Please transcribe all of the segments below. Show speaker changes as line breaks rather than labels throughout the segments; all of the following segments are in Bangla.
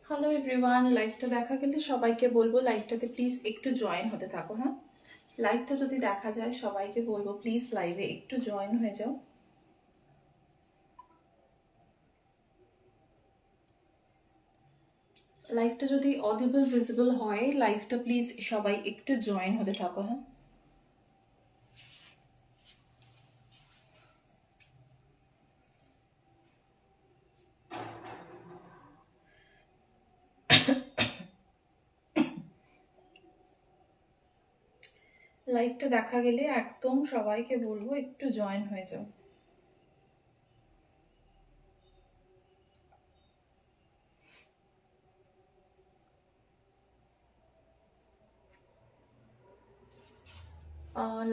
হ্যালো এভরিওয়ান, লাইভটা দেখা গেলে সবাইকে বলবো লাইভটাতে প্লিজ একটু জয়েন হতে থাকো। হ্যাঁ, লাইভটা যদি দেখা যায় সবাইকে বলবো প্লিজ লাইভে একটু জয়েন হয়ে যাও। লাইভটা যদি অডিবল ভিজিবল হয় লাইভটা প্লিজ সবাই একটু জয়েন হতে থাকো। হ্যাঁ, লাইভটা দেখা গেলে একদম সবাইকে বলবো একটু জয়েন হয়ে যাও।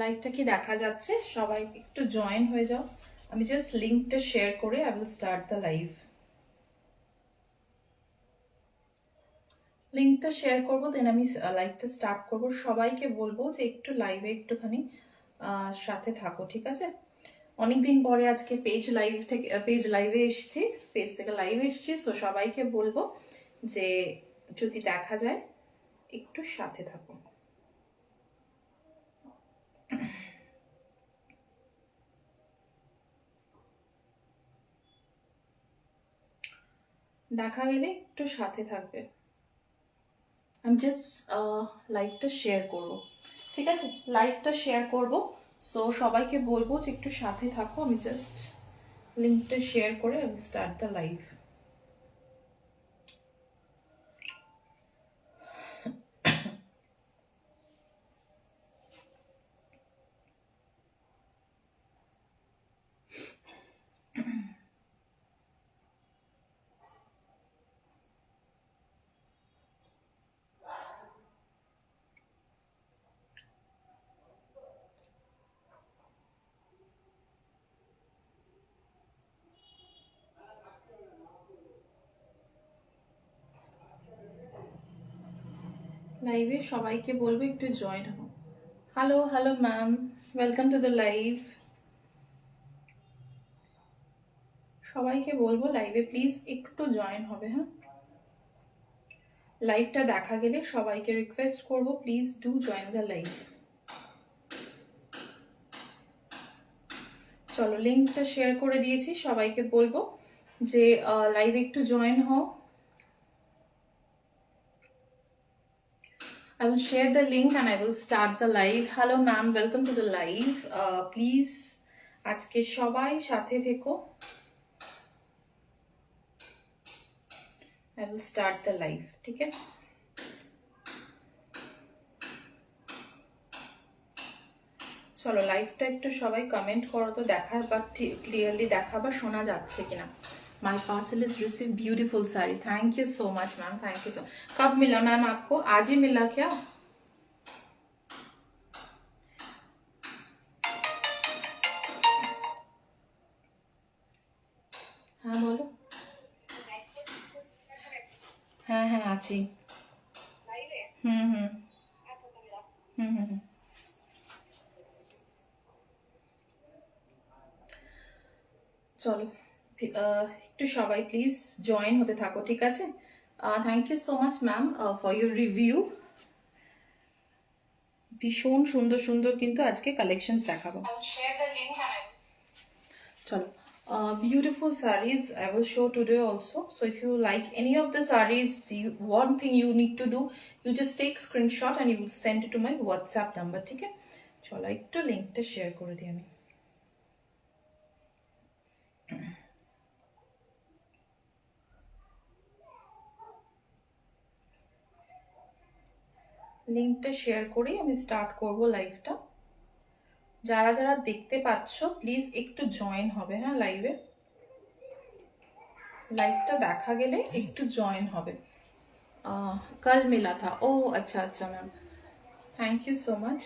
লাইভটা কি দেখা যাচ্ছে? সবাই একটু জয়েন হয়ে যাও। আমি জাস্ট লিঙ্কটা শেয়ার করে I will start the live. লিঙ্কটা শেয়ার করবো, দেন আমি লাইভটা স্টার্ট করব। সবাইকে বলবো যে একটু লাইভে একটুখানি সাথে থাকো, ঠিক আছে? অনেকদিন পরে আজকে পেজ লাইভে এসেছি, পেজ থেকে লাইভ এসেছি। সো সবাইকে বলবো যে যদি দেখা যায় একটু সাথে থাকো। দেখা গেলে একটু সাথে থাকবে। আমি জাস্ট লাইভটা শেয়ার করব, ঠিক আছে? লাইভটা শেয়ার করব। সো সবাইকে বলবো যে একটু সাথে থাকো। আমি জাস্ট লিঙ্কটা শেয়ার করে I will start the live. লাইভে সবাইকে বলবো একটু জয়েন হও। Hello hello ma'am, welcome to the live. সবাইকে বলবো লাইভে প্লিজ একটু জয়েন হবে। হ্যাঁ, লাইভটা দেখা গেলে সবাইকে রিকোয়েস্ট করব please do join the live. চলো, লিঙ্কটা শেয়ার করে দিয়েছি, সবাইকে বলবো যে লাইভে একটু জয়েন হও। I will share the link and I will start the live. Hello ma'am, welcome to the live. Please আজকে সবাই সাথে থেকো। I will start the live, ঠিক আছে? চলো, লাইভটা একটু সবাই কমেন্ট করো তো, দেখার বা ক্লিয়ারলি দেখা বা শোনা যাচ্ছে কিনা। My parcel is received, beautiful sari, thank you so much ma'am, thank you सो। कब मिला मैम आपको? आज ही मिला क्या? হ্যাঁ বলো। হ্যাঁ হ্যাঁ আছি। হুম হুম হুম হুম হুম। চলো, একটু সবাই প্লিজ জয়েন হতে থাকো, ঠিক আছে? Thank you so much ma'am for your review. ভীষণ সুন্দর সুন্দর কিন্তু আজকে কালেকশনস দেখাবো। চলো, beautiful sarees I will show today also. So if you like any of the sarees, one thing you need to do, you just take screenshot and you will send it to my WhatsApp number, ঠিক আছে? চলো, একটু লিঙ্কটা শেয়ার করে দিই আমি। লিঙ্কটা শেয়ার করেই আমি স্টার্ট করব লাইভটা। যারা যারা দেখতে পাচ্ছ প্লিজ একটু জয়েন হবে। হ্যাঁ, লাইভটা দেখা গেলে একটু জয়েন হবে। কাল মিলা থা, ও আচ্ছা আচ্ছা ma'am, thank you so much.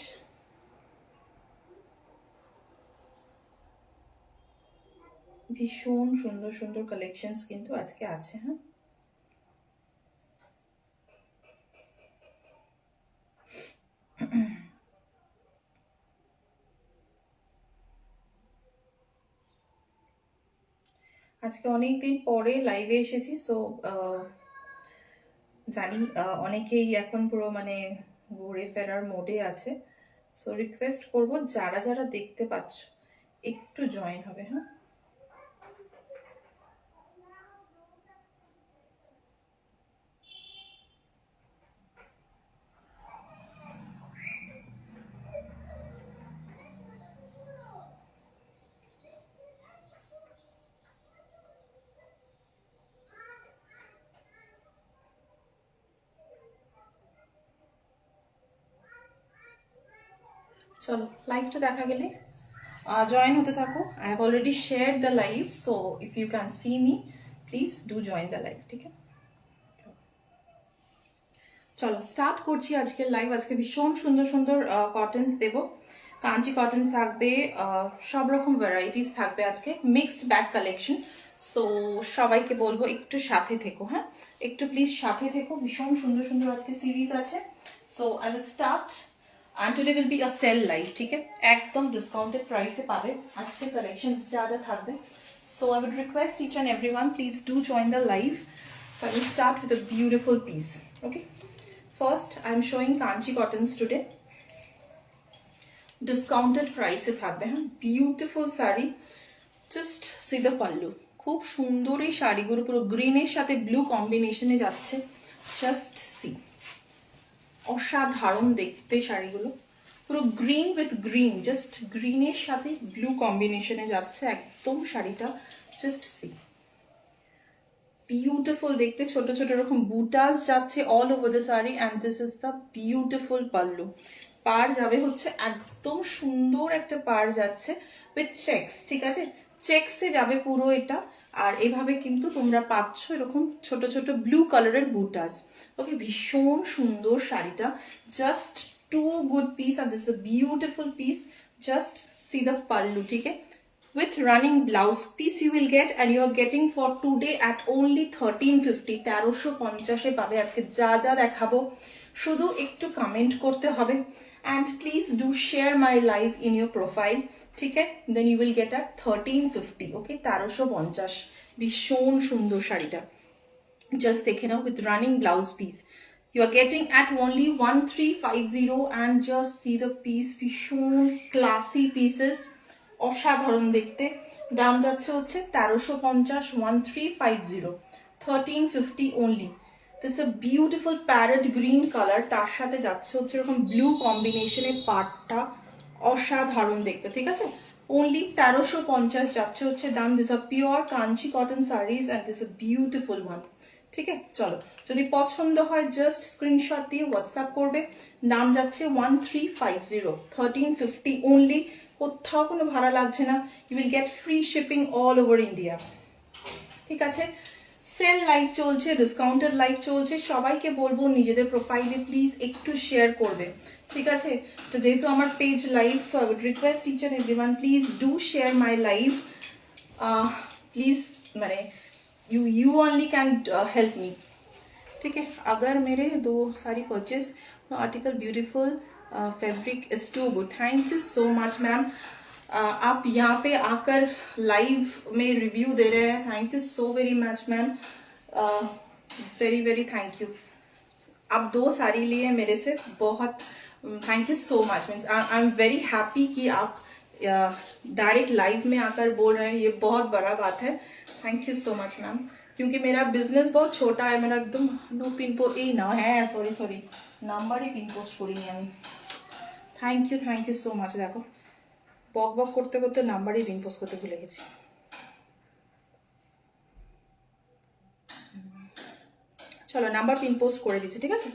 ভীষণ সুন্দর সুন্দর কালেকশনস কিন্তু আজকে আছে। হ্যাঁ, আজকে অনেক দিন পরে লাইভে এসেছি। সো জানি অনেকেই এখন পুরো মানে ঘুরে ফেরার মোডে আছে, সো রিকোয়েস্ট করব যারা যারা দেখতে পাচ্ছ একটু জয়েন হবে। হ্যাঁ, চলো লাইভটা দেখা গেলে জয়েন হতে থাকো। I have already share the live, so if you can see me please do join the live. ঠিক আছে, চলো স্টার্ট করছি আজকের লাইভ। আজকে ভীষণ সুন্দর সুন্দর কটনস দেব, কাঞ্চি কটনস থাকবে, সব রকম ভ্যারাইটিস থাকবে আজকে, মিক্সড ব্যাগ কালেকশন। সো সবাইকে বলবো একটু সাথে থেকো, হ্যাঁ একটু প্লিজ সাথে থেকো, ভীষণ সুন্দর সুন্দর আজকে সিরিজ আছে। So I will start and today will be a sell live, ঠিক আছে, একদম ডিসকাউন্টেড প্রাইসে পাবে আজকে কালেকশনস যা যা থাকবে। So I would request each and everyone, please do join the live. So I will start with a beautiful piece. Okay, first I am showing Kanchi cottons today. Discounted price এ থাকবে, হ্যাঁ beautiful sari. Just see the pallu, খুব সুন্দর এই শাড়িগুলো, পুরো গ্রিনের সাথে ব্লু কম্বিনেশনে যাচ্ছে। জাস্ট সি, অসাধারণ দেখতে শাড়িগুলো, পুরো গ্রিন উইথ গ্রিন, জাস্ট গ্রিনের সাথে ব্লু কম্বিনেশনে যাচ্ছে একদম শাড়িটা। জাস্ট সি, বিউটিফুল দেখতে, ছোট ছোট এরকম বুটাস যাচ্ছে all over the sari and this is the beautiful pallu. পার যাবে হচ্ছে একদম সুন্দর একটা পার যাচ্ছে উইথ চেকস, ঠিক আছে, চেকসে যাবে পুরো এটা। আর এভাবে কিন্তু তোমরা পাচ্ছ এরকম ছোট ছোট ব্লু কালারের বুটাস। ওকে, ভীষণ সুন্দর শাড়িটা, জাস্ট টু গুড পিস আর this is a beautiful piece. Just see the pallu, ঠিক আছে, with running blouse piece you will get, and you are getting for today at only 1350, 1350 পাবে আজকে যা যা দেখাবো। শুধু একটু কমেন্ট করতে হবে and please do share my live in your profile, ঠিক আছে, then you will get at 1350, okay, 1350। ভীষণ সুন্দর শাড়িটা, just দেখে নাও, with running blouse piece you are getting at only 1350 and just see the piece, ভীষণ classy pieces, অসাধারণ দেখতে। দাম যাচ্ছে হচ্ছে 1350, 1350, 1350 only। This a beautiful parrot green colour, তার সাথে যাচ্ছে হচ্ছে এরকম ব্লু কম্বিনেশনের পার্টটা, অসাধারণ দেখতে, ঠিক আছে। only 1350 যাচ্ছে হচ্ছে দাম। This are pure Kanchi cotton saris and this a beautiful one, ঠিক আছে। চলো, যদি পছন্দ হয় জাস্ট স্ক্রিনশট দিয়ে হোয়াটসঅ্যাপ করবে। দাম যাচ্ছে 1350, 1350 only, কোথাও কোনো ভাড়া লাগছে না। You will get free shipping all over India, ঠিক আছে। সেল লাইভ চলছে, ডিসকাউন্টেড লাইভ চলছে, সবাইকে বলবো নিজেদের প্রোফাইলে প্লিজ একটু শেয়ার করবে, ঠিক আছে। তো যেহেতু আমার page live, so I would request each and everyone, please do share my live, please, मैंने you only can help me, ठीक है। अगर मेरे 2 sari purchase article beautiful fabric is too good, thank you so much ma'am. आप यहाँ पे आकर लाइव में रिव्यू दे रहे हैं, thank you so very much ma'am, very very thank you. आप 2 साड़ी लिए मेरे से, बहुत thank you so much. Means I am very happy कि आप डायरेक्ट लाइव में आकर बोल रहे हैं, ये बहुत बड़ा बात है। Thank you so much ma'am, क्योंकि मेरा बिजनेस बहुत छोटा है, मेरा एकदम नो पिन पोस्ट এই না, হ্যাঁ সরি সরি, নাম্বারই পিন পোস্ট করিনি আমি। Thank you so much. দেখো বক বক করতে করতে নাম্বারই পিন পোস্ট করতে ভুলে গেছি। চলো নাম্বার পিন পোস্ট করে দিচ্ছি, ঠিক আছে।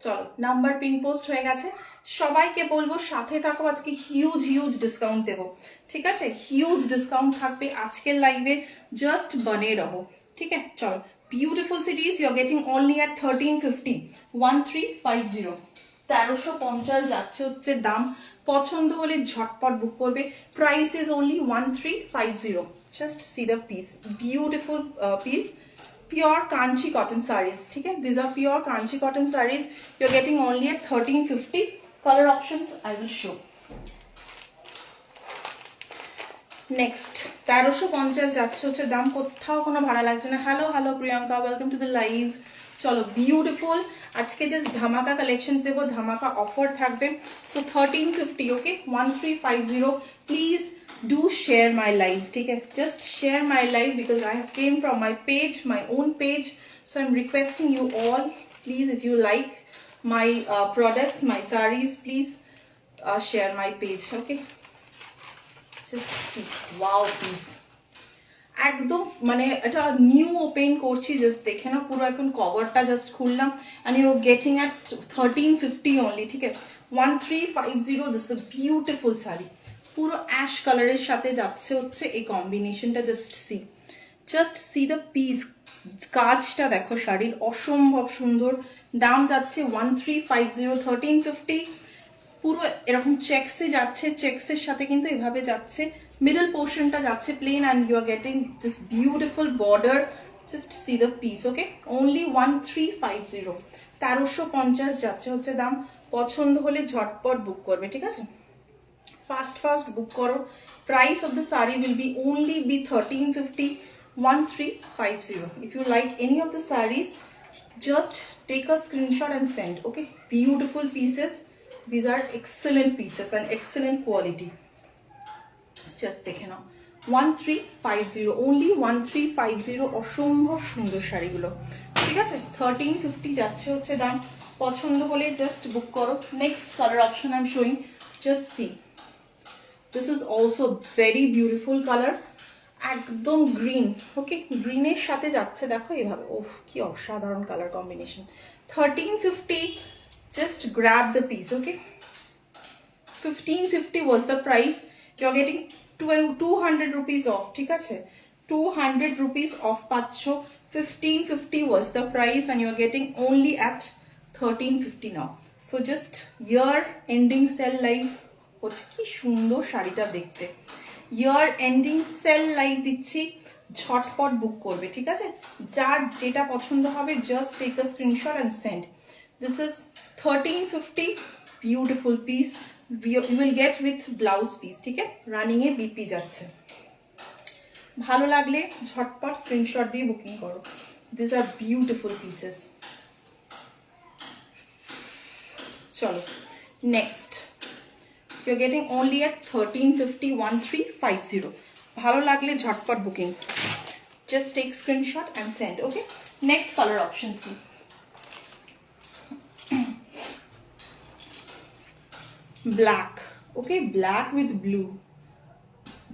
চলো নাম্বার পিন পোস্ট হয়ে গেছে, সবাইকে বলবো সাথে থাকো, আজকে হিউজ হিউজ ডিসকাউন্ট দেবো, ঠিক আছে, হিউজ ডিসকাউন্ট থাকবে আজকের লাইভে, জাস্ট বনে রহো, ঠিক আছে। চলো, beautiful series you are getting only at 1350, 1350, 1350 যাচ্ছে হচ্ছে দাম। পছন্দ হলে ঝটপট বুক করবে, price is only 1350। Just see the piece, beautiful piece, pure Kanchi cotton sarees, ठीक है, these are pure Kanchi cotton sarees, you're getting only at 1350। color options I will show। Next 1350 যাচ্ছে হচ্ছে দাম, কোথাও কোনো ভাড়া লাগছে না। Hello hello Priyanka, welcome to the live. চলো বিউটিফুল, আজকে জাস্ট ধামাকা কালেকশনস দেবো, ধামাকা অফার থাকবে। So 1350, okay 1350। Please do share my live, ঠিক আছে? Just share my live because I have came from my page, my own page. So I am requesting you all, please if you like my products, my sarees, please share my page, okay? Just see, wow please, একদম মানে এটা নিউ ওপেন করছি, জাস্ট দেখে না পুরো এখন কভারটা জাস্ট খুললাম and you are getting at 1350 only, ঠিক আছে? 1350, this is a beautiful sari, পুরো অ্যাশ কালারের সাথে যাচ্ছে হচ্ছে এই কম্বিনেশনটা। জাস্ট সি দ্য পিস, কাজটা দেখো শাড়ির, অসম্ভব সুন্দর। দাম যাচ্ছে 1350, 1350। পুরো এরকম চেকসে যাচ্ছে, চেকসের সাথে কিন্তু এভাবে যাচ্ছে, মিডল পোর্শনটা যাচ্ছে plain and you are getting this beautiful border. Just see the piece, okay only 1350, 1350 যাচ্ছে হচ্ছে দাম। পছন্দ হলে ঝটপট বুক করবে, ঠিক আছে? ফাস্ট বুক করো। Price of the sari will be only be 1350, 1350. If you like any of the sarees, just take a screenshot and send, okay? Beautiful pieces, these are excellent pieces and excellent quality. Just দেখে নাও, 1350, only 1350, অসম্ভব সুন্দর শাড়িগুলো, ঠিক আছে? 1350 যাচ্ছে হচ্ছে দাম। পছন্দ হলে জাস্ট বুক করো। Next colour option I am showing, just see, this is also very beautiful colour, একদম গ্রিন, ওকে গ্রিনের সাথে যাচ্ছে দেখো এভাবে, ওফ কি অসাধারণ colour combination. 1350, just grab the piece, okay? 1550 was the price, you're getting 200 rupees off, ঠিক আছে? 200 rupees off পাচ্ছ। 1550 was the price and you're getting only at 1350 now. So just year ending sell live হচ্ছে, কি সুন্দর শাড়িটা দেখতে। ইয়ার এন্ডিং সেল লাইভ দিচ্ছি, ঝটপট বুক করবে, ঠিক আছে? যার যেটা পছন্দ হবে just take a screenshot and send. This is 1350, beautiful piece, you will get with blouse piece, ঠিক আছে? রানিংয়ে বিপি যাচ্ছে। ভালো লাগলে ঝটপট স্ক্রিনশট দিয়ে বুকিং করো। This are beautiful pieces. চলো next, you're getting only at 1350, 1350. ভালো লাগলে ঝটপট booking, just take screenshot and send, okay? Next color option, see, black, okay, black with blue,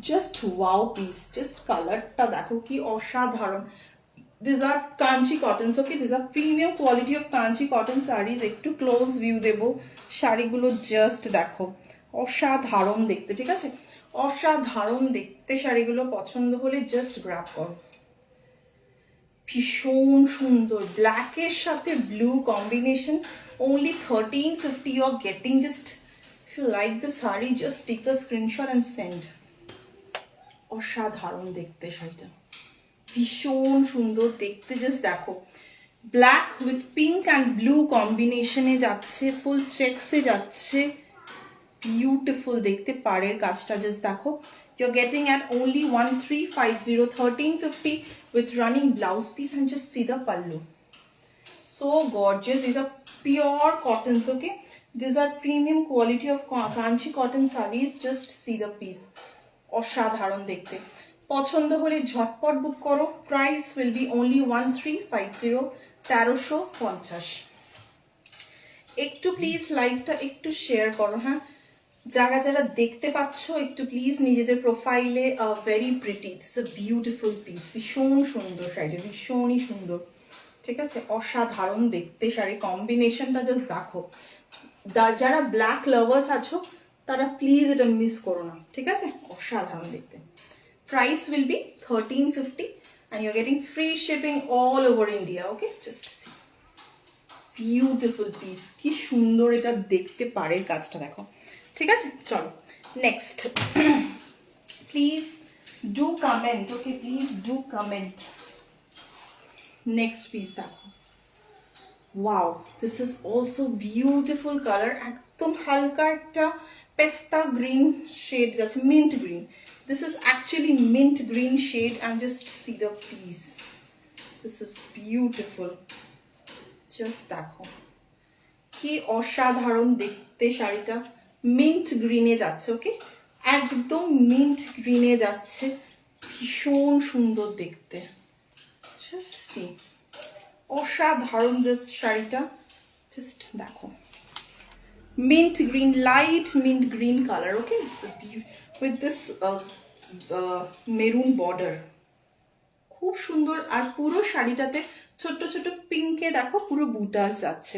just wow piece, just colorটা দেখো কি অসাধারণ। These are Kanchi cottons, okay? These are premium quality of Kanchi cotton sarees. একটু ক্লোজ ভিউ দেবো, শাড়িগুলো জাস্ট দেখো, অসাধারণ দেখতে, ঠিক আছে? অসাধারণ দেখতে শাড়িগুলো, পছন্দ হলে জাস্ট গ্র্যাব করো। ভীষণ সুন্দর, ব্ল্যাকের সাথে blue combination, only 1350 you are getting. Just if you like the saree, just take a screenshot and send. অসাধারণ দেখতে শাড়িটা, ভীষণ সুন্দর দেখতে, জাস্ট দেখো। Black with pink and blue কম্বিনেশনে যাচ্ছে, ফুল চেকসে যাচ্ছে, বিউটিফুল দেখতে। পাড়ের কাজটা জাস্ট দেখো, you're getting at only 1350, 1350 with running blouse piece, and just see the pallu, so gorgeous. These are pure cottons, okay? These are premium quality of Kanchi cotton sarees. Just see the piece, অসাধারণ দেখতে। পছন্দ হলে ঝটপট বুক করো। Price will B only 1350, 1350। একটু প্লিজ লাইভটা একটু শেয়ার করো, হ্যাঁ? যারা যারা দেখতে পাচ্ছ একটু প্লিজ নিজেদের প্রোফাইলে, very pretty, this a beautiful piece, ভীষণ সুন্দর শাড়িটা, ভীষণই সুন্দর, ঠিক আছে? অসাধারণ দেখতে শাড়ি কম্বিনেশনটা জাস্ট দেখো। যারা ব্ল্যাক লাভার্স আছো তারা প্লিজ এটা মিস করো না, ঠিক আছে? অসাধারণ দেখতে। Price will be 1350 and you're getting free shipping all over India, okay? Just see, beautiful piece, কি সুন্দর এটা দেখতে, পাড়ের কাজটা দেখো, ঠিক আছে? চলো next, please do comment, okay? Please do comment. Next piece দেখো, wow, this is also beautiful colour, একদম হালকা একটা পেস্তা গ্রিন শেড যাচ্ছে, mint green, This is actually mint green shade, and just see the piece. This is beautiful. Just দেখো কি অসাধারণ দেখতে শাড়িটা। মিন্ট গ্রিনে যাচ্ছে, ওকে, একদম মিন্ট গ্রিনে যাচ্ছে, ভীষণ সুন্দর দেখতে। জাস্ট সি, অসাধারণ জাস্ট শাড়িটা, জাস্ট দেখো। Mint green, light mint green colour, okay, with this maroon border, খুব সুন্দর। আর পুরো শাড়িটাতে ছোট্ট ছোট্ট পিঙ্কে দেখো পুরো বুটাস যাচ্ছে।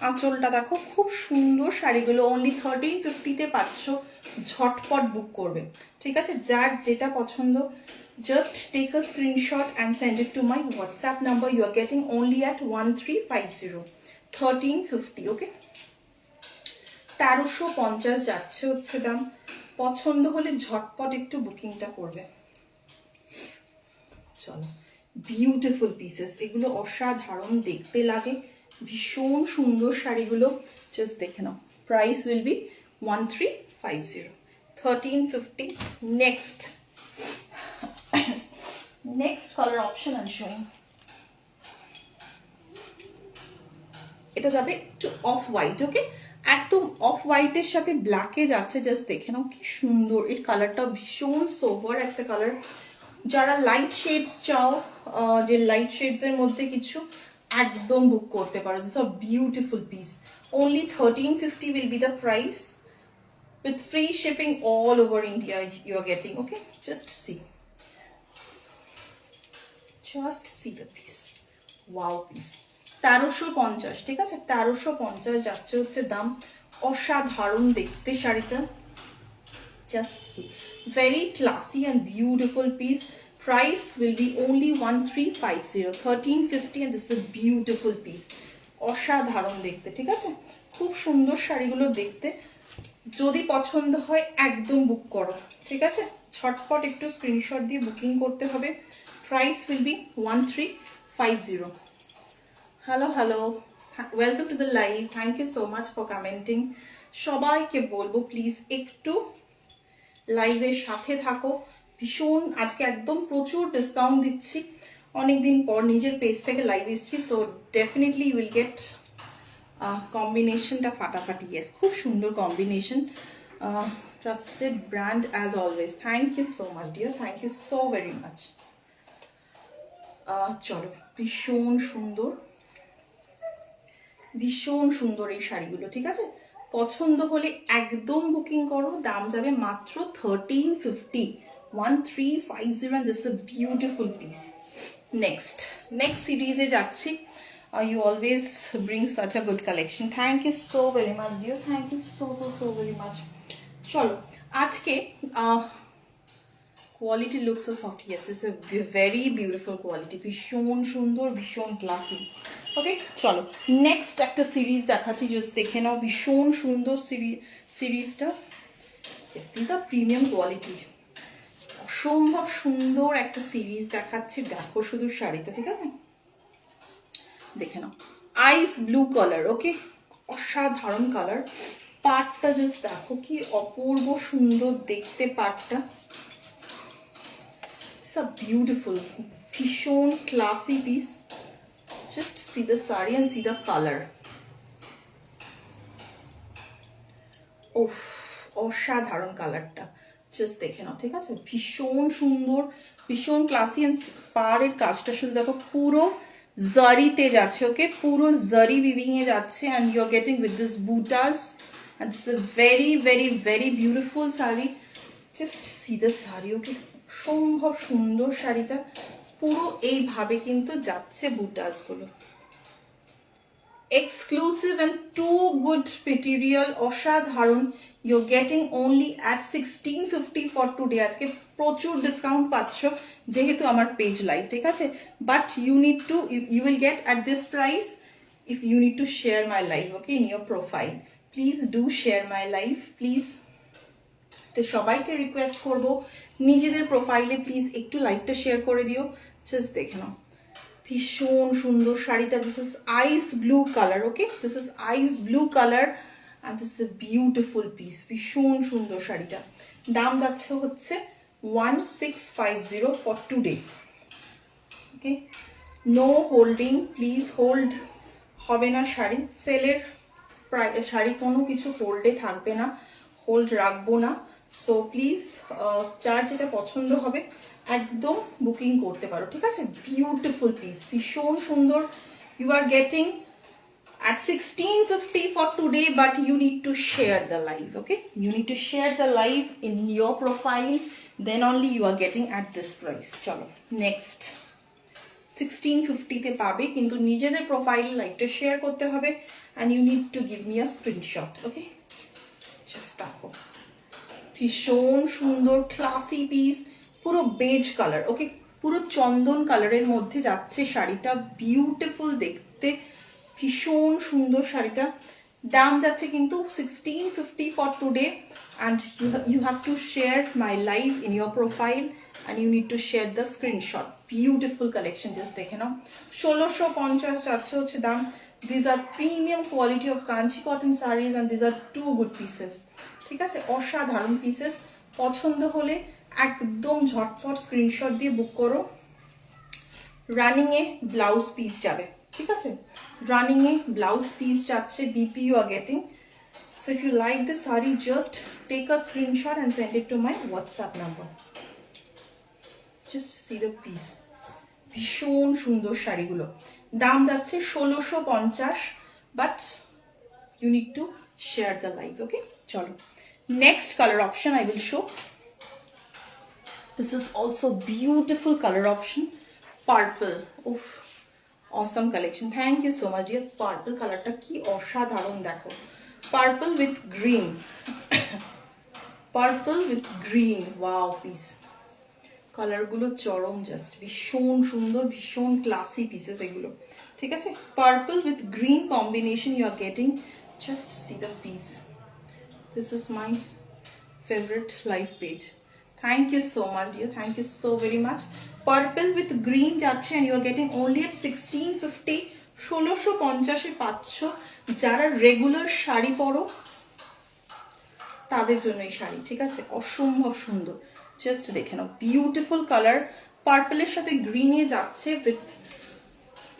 আঁচলটা দেখো, খুব সুন্দর শাড়িগুলো অনলি 1350-তে পাচ্ছ। ঝটপট বুক করবে, ঠিক আছে? যার যেটা পছন্দ, just take a screenshot and send it to my WhatsApp number. You are getting only at 1350, 1350, okay. 1350 যাচ্ছে হচ্ছে দাম। পছন্দ হলে ঝটপট একটু বুকিংটা করবে। চলো, বিউটিফুল পিসেস, এগুলো অসাধারণ দেখতে লাগে, ভীষণ সুন্দর শাড়িগুলো। জাস্ট দেখে নাও। Price will be 1350, 1350। Next colour option I am showing. এটা যাবে একটু অফ হোয়াইট, ওকে, একদম অফ হোয়াইটের সাথে ব্ল্যাকে যাচ্ছে। জাস্ট দেখে নাও কি সুন্দর এই কালারটা, ভীষণ সোভার একটা কালার। যারা লাইট শেডস চাও, যে লাইট শেডস এর মধ্যে কিছু, একদম বুক করতে পারো। This are beautiful piece. Only 1350 will be the price with free shipping all over India you are getting, okay? Just see the piece. Wow piece. 1350, ঠিক আছে? 1350 যাচ্ছে হচ্ছে দাম। অসাধারণ দেখতে শাড়িটা, just see, very classy and beautiful piece. Price will be only 1350, 1350, and this is a beautiful piece. অসাধারণ দেখতে, ঠিক আছে? খুব সুন্দর শাড়িগুলো দেখতে। যদি পছন্দ হয় একদম বুক করো, ঠিক আছে? ঝটপট একটু স্ক্রিনশট দিয়ে বুকিং করতে হবে। Price will be 1350। Hello, welcome to the live. Thank you so much for commenting. সবাইকে বলবো প্লিজ একটু লাইভের সাথে থাকো। ভীষণ আজকে একদম প্রচুর ডিসকাউন্ট দিচ্ছি। অনেকদিন পর নিজের পেজ থেকে লাইভ এসেছি, so definitely you will get কম্বিনেশনটা ফাটাফাটি। ইয়েস, খুব সুন্দর combination. Trusted brand as always. Thank you so much dear, thank you so very much. চলো, ভীষণ সুন্দর, ভীষণ সুন্দর এই শাড়িগুলো, ঠিক আছে? পছন্দ হলে একদম বুকিং করো। দাম যাবে মাত্র 1350, 1350, and this is a beautiful piece. Next সিরিজে যাচ্ছি। You always bring such a good collection. Thank you so very much dear, thank you so very much. চলো, আজকে quality looks so soft. Yes, it's a very beautiful quality, ভীষণ সুন্দর, ভীষণ ক্লাসি। ওকে, চলো নেক্সট একটা সিরিজ দেখাচ্ছি, জাস্ট দেখে নাও। ভীষণ সুন্দর সিরিজটা। Yes, this are premium quality, অসম্ভব সুন্দর একটা সিরিজ দেখাচ্ছি। দেখো শুধু শাড়িটা, ঠিক আছে? দেখে নাও, আইস ব্লু কালার, ওকে, অসাধারণ কালার। পাটটা জাস্ট দেখো কি অপূর্ব সুন্দর দেখতে পাটটা। বিউটিফুল, ভীষণ classy piece. Just see the sari and see the colour. ওফ, অসাধারণ কালারটা, জাস্ট দেখে নাও, ঠিক আছে? ভীষণ সুন্দর, ভীষণ ক্লাসি। অ্যান্ড পাড়ের কাজটা শুধু দেখো, পুরো জারিতে যাচ্ছে, ওকে, পুরো জারি উইভিং এ যাচ্ছে। And you are getting with this বুটাস, and this a very very very beautiful sari. Just see the sari, okay, সম্ভব সুন্দর শাড়িটা। পুরো এইভাবে কিন্তু যাচ্ছে বুটাসগুলো। Exclusive and too good material, অসাধারণ। You getting only at 1650 for today. আজকে প্রচুর ডিসকাউন্ট পাচ্ছ যেহেতু আমার পেজ লাইভ, ঠিক আছে? But you will get at this price if you need to share my live, okay, in your profile. Please do share my live, please. তো সবাইকে রিকোয়েস্ট করবো, নিজেদের প্রোফাইলে প্লিজ একটু লাইভটা শেয়ার করে দিও। জাস্ট দেখে নাও, ভীষণ সুন্দর শাড়িটা। This is ice blue colour, okay, this is ice blue colour, and this is a beautiful piece. ভীষণ সুন্দর শাড়িটা। দাম যাচ্ছে হচ্ছে 1650 for today. Okay, no holding, please hold হবে না শাড়ি, সেলের শাড়ি কোনো কিছু হোল্ডে থাকবে না, হোল্ড রাখবো না। সো প্লিজ যার যেটা পছন্দ হবে একদম বুকিং করতে পারো, ঠিক আছে? বিউটিফুল পিস, ভীষণ সুন্দর। You are getting at 1650 for today, but you need to share the live. Okay, you need to share the live in your profile, then only you are getting at this price. Chalo, next 1650 তে পাবে, কিন্তু নিজেদের প্রোফাইল লাইভটা শেয়ার করতে হবে, and you need to give me a screenshot. Okay, just দেখো, ভীষণ সুন্দর ক্লাসি পিস, পুরো বেজ কালার। ওকে, পুরো চন্দন কালারের মধ্যে যাচ্ছে শাড়িটা, বিউটিফুল দেখতে, ভীষণ সুন্দর শাড়িটা। দাম যাচ্ছে কিন্তু 1650 for today, and you have to share my live in your profile, and you need to share the screenshot. Beautiful collection, just দেখে নাও। 1650 যাচ্ছে হচ্ছে দাম। These are premium quality of Kanchi cotton sarees, and these are two good pieces. ঠিক আছে, অসাধারণ পিসেস। পছন্দ হলে একদম ঝটপট স্ক্রিনশট দিয়ে বুক করো। রানিং এ ব্লাউজ পিস যাবে, ঠিক আছে? রানিং এ ব্লাউজ পিস যাচ্ছে, BP you are getting. So if you like this sari, just take a screenshot and send it to my WhatsApp number. Just see the piece, ভীষণ সুন্দর শাড়িগুলো। দাম যাচ্ছে 1650, but you need to share the live. Okay, chalo, next color option I will show. This is also beautiful color option, purple. Oof, awesome collection, thank you so much dear. Purple color ta ki অসাধারণ দেখো, purple with green purple with green, wow piece, colour গুলো চরম, জাস্ট ভীষণ সুন্দর, ভীষণ ক্লাসি পিসেস এগুলো, ঠিক আছে? Purple with green combination you are getting, just see the piece. This is my favourite live page, thank you so much dear, thank you so very much. Purple with green যাচ্ছে, and you are getting only at 1650, 1650-এ পাচ্ছ। যারা রেগুলার শাড়ি পরো তাদের জন্য এই শাড়ি, ঠিক আছে? অসম্ভব সুন্দর, জাস্ট দেখে নাও, বিউটিফুল কালার। পার্পলের সাথে গ্রিনে যাচ্ছে উইথ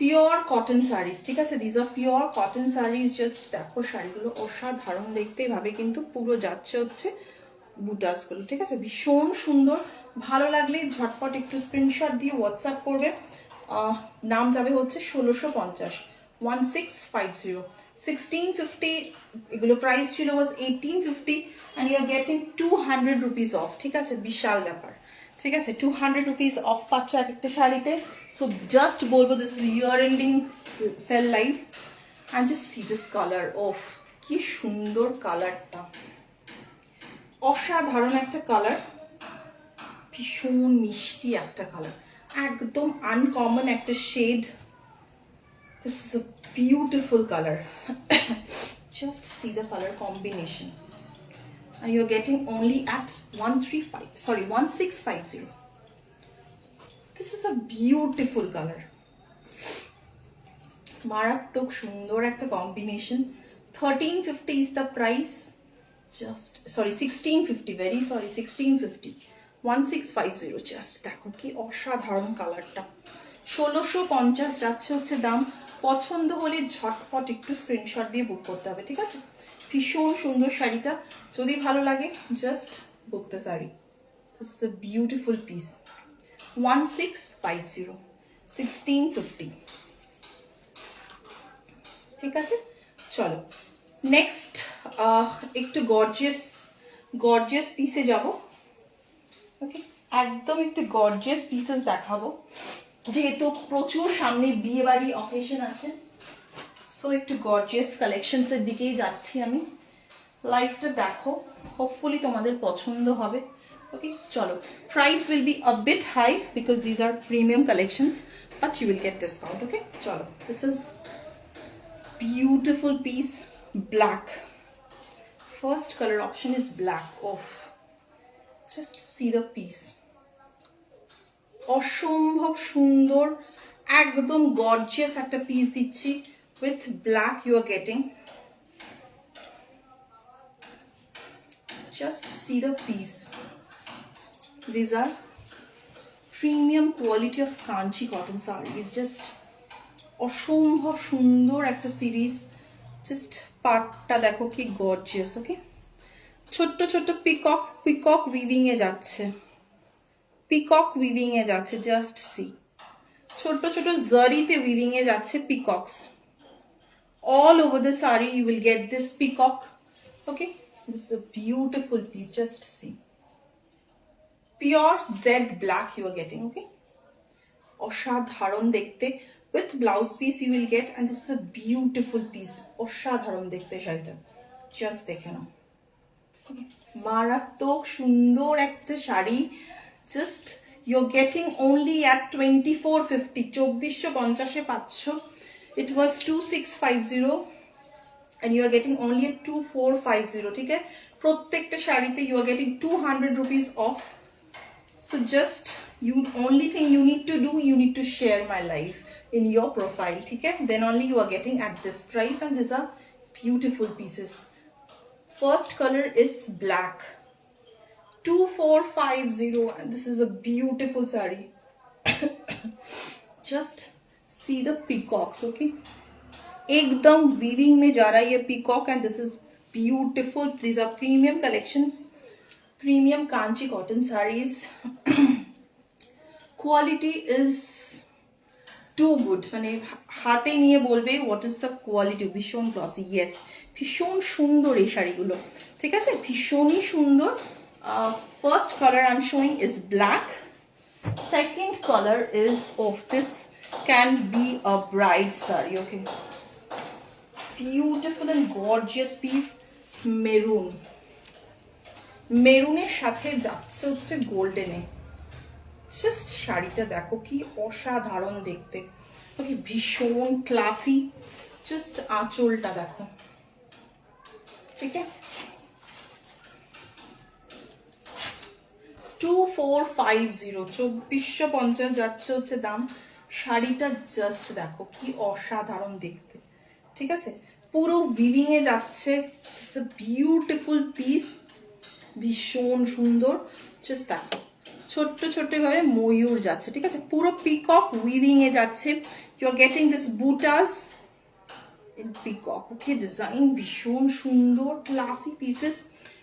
পিওর কটন শাড়িজ, ঠিক আছে? These are pure cotton saris, just দেখো শাড়িগুলো অসাধারণ দেখতে, এভাবে কিন্তু পুরো যাচ্ছে হচ্ছে বুটাসগুলো, ঠিক আছে? ভীষণ সুন্দর। ভালো লাগলে ঝটপট একটু স্ক্রিনশট দিয়ে হোয়াটসঅ্যাপ করবে। নাম যাবে হচ্ছে 1650, 1650, 1650 এগুলো প্রাইস ছিল ওয়াজ 1850, and you are getting 200 rupees off, ঠিক আছে? বিশাল ব্যাপার, ঠিক আছে? 200 rupees অফ পাচ্ছ এক একটা শাড়িতে। সো জাস্ট বলবো, this is year ending sale live, and just see this colour, ওফ কি সুন্দর কালারটা, অসাধারণ একটা কালার, ভীষণ মিষ্টি একটা কালার, একদম আনকমন একটা shade. This is a beautiful colour, just see the colour combination, and you're getting only at 1650. This is a beautiful color, মারাত্মক সুন্দর একটা combination. 1350 is the price, just sorry 1650, very sorry 1650, 1650, just দেখো কি অসাধারণ কালারটা। 1650 যাচ্ছে হচ্ছে দাম। পছন্দ হলে ঝটপট একটু স্ক্রিনশট দিয়ে বুক করতে হবে, ঠিক আছে? ভীষণ সুন্দর শাড়িটা, যদি ভালো লাগে just book the sari. This is a beautiful piece, 1650, 1650, ঠিক আছে? চলো নেক্সট একটু গর্জিয়াস পিসে যাব। ওকে, একদম একটু গর্জিয়াস পিসেস দেখাবো, যেহেতু প্রচুর সামনে বিয়ে বাড়ি অকেশন আছে। সো একটু গর্জিয়াস কালেকশনসের দিকেই যাচ্ছি আমি। লাইভটা দেখো, হোপফুলি তোমাদের পছন্দ হবে। ওকে, চলো, price will be a bit high because these are premium collections, but you will get discount. Okay, চলো, this is beautiful piece, black. First color option is black. Oh, just see the piece, অসম্ভব সুন্দর, একদম গর্জিয়াস একটা পিস দিচ্ছি with black you are getting. Just see the piece, These are premium quality of Kanchi cotton sarees. Just অসম্ভব সুন্দর একটা সিরিজ। জাস্ট পার্টটা দেখো কি গর্জিয়াস। ওকে, ছোট্ট ছোট্ট পিকক উইভিং এ যাচ্ছে, পিকক উইভিং এ যাচ্ছে। জাস্ট সি, ছোট্ট ছোট জারিতে উইভিং এ যাচ্ছে পিকক্স। All over the saree you will get this peacock. Okay, this is a beautiful piece. Just see, pure Z black you are getting. Okay, অসাধারণ দেখতে। With blouse piece you will get, and this is a beautiful piece. অসাধারণ দেখতে শাড়িটা, জাস্ট দেখে নাও। মারাত্মক সুন্দর একটা sari. Just you're getting only at 2450, 2450 পাচ্ছ। It was 2650 and you are getting only at 2450. ঠিক আছে, প্রত্যেকটা শাড়িতে you are getting 200 rupees off. So just only thing you need to do, you need to share my live in your profile. ঠিক আছে, then only you are getting at this price, and these are beautiful pieces. First color is black, 2450, and this is a beautiful saree. Just see the peacocks. Okay, एकदम weaving में जा रहा है ये peacock, and this is beautiful. These are premium collections, premium Kanchi cotton sarees. Quality is too good. মানে হাতে নিয়ে বলবে what is the quality. ভীষণ glossy, yes, ভীষণ সুন্দর এই শাড়িগুলো। ঠিক আছে, ভীষণই সুন্দর। First color I'm showing is black. Second color is this can be a bride saree. Okay, beautiful and gorgeous piece. Maroon, মেরুনের সাথে যাচ্ছে হচ্ছে গোল্ডেনে। জাস্ট শাড়িটা দেখো কি অসাধারণ দেখতে। ওকে, ভীষণ ক্লাসি। জাস্ট আঁচলটা দেখো। ঠিক আছে, 2450, 2450 যাচ্ছে হচ্ছে দাম। শাড়িটা জাস্ট দেখো কি অসাধারণ দেখতে। ঠিক আছে, পুরো উইভিং এ যাচ্ছে। ইটস আ বিউটিফুল পিস, ভীষণ সুন্দর। জাস্ট দেখো, ছোট্ট ছোট্ট ভাবে ময়ূর যাচ্ছে। ঠিক আছে, পুরো পিকক উইভিং এ যাচ্ছে। ইউ আর গেটিং দিস বুটাস in peacock. Okay, design ভীষণ সুন্দর, classy pieces,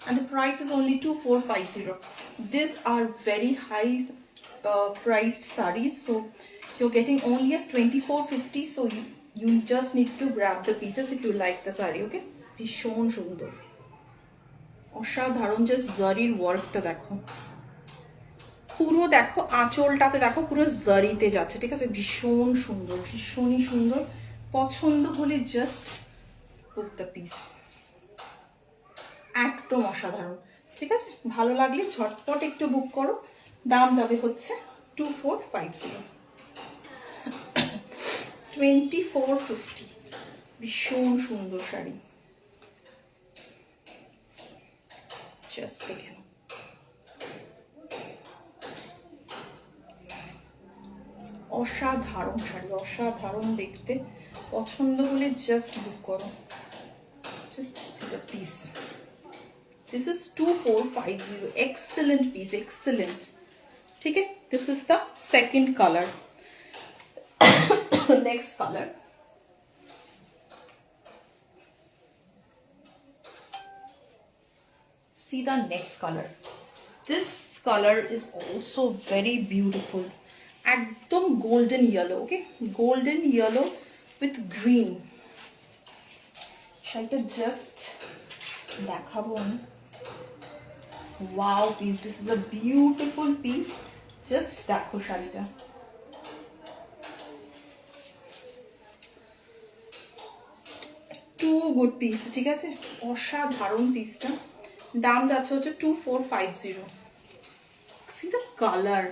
and the price is only 2450. These are very high priced sarees, so you're getting only as 2450. So you just need to grab the pieces if you like the saree. Okay, ভীষণ সুন্দর, অসাধারণ। জাস্ট জারির ওয়ার্কটা দেখো, পুরো দেখো আঁচলটাতে দেখো পুরো জারিতে যাচ্ছে। ঠিক আছে, ভীষণ সুন্দর, ভীষণই সুন্দর। পছন্দ হলে জাস্ট বুক দ্য পিস, একদম অসাধারণ। ঠিক আছে, ভালো লাগলে ঝটপট একটু বুক করো। দাম যাবে হচ্ছে 2450, 2450। ভীষণ সুন্দর শাড়ি, জাস্ট দেখে নাও। অসাধারণ শাড়ি, অসাধারণ দেখতে। পছন্দ হলে জাস্ট বুক করো। Just see the piece. This is 2450. Excellent piece, excellent. ठीक है, this is the second color. Next color. See the next color. This color is also very beautiful. একদম golden yellow. Okay, golden yellow with green. শাড়িটা জাস্ট দেখাবো আমি। Wow piece, this is a beautiful piece. Just দেখো শাড়িটা, টু গুড পিস। ঠিক আছে, অসাধারণ পিসটা। দাম যাচ্ছে হচ্ছে 2450। সি দ্য কালার,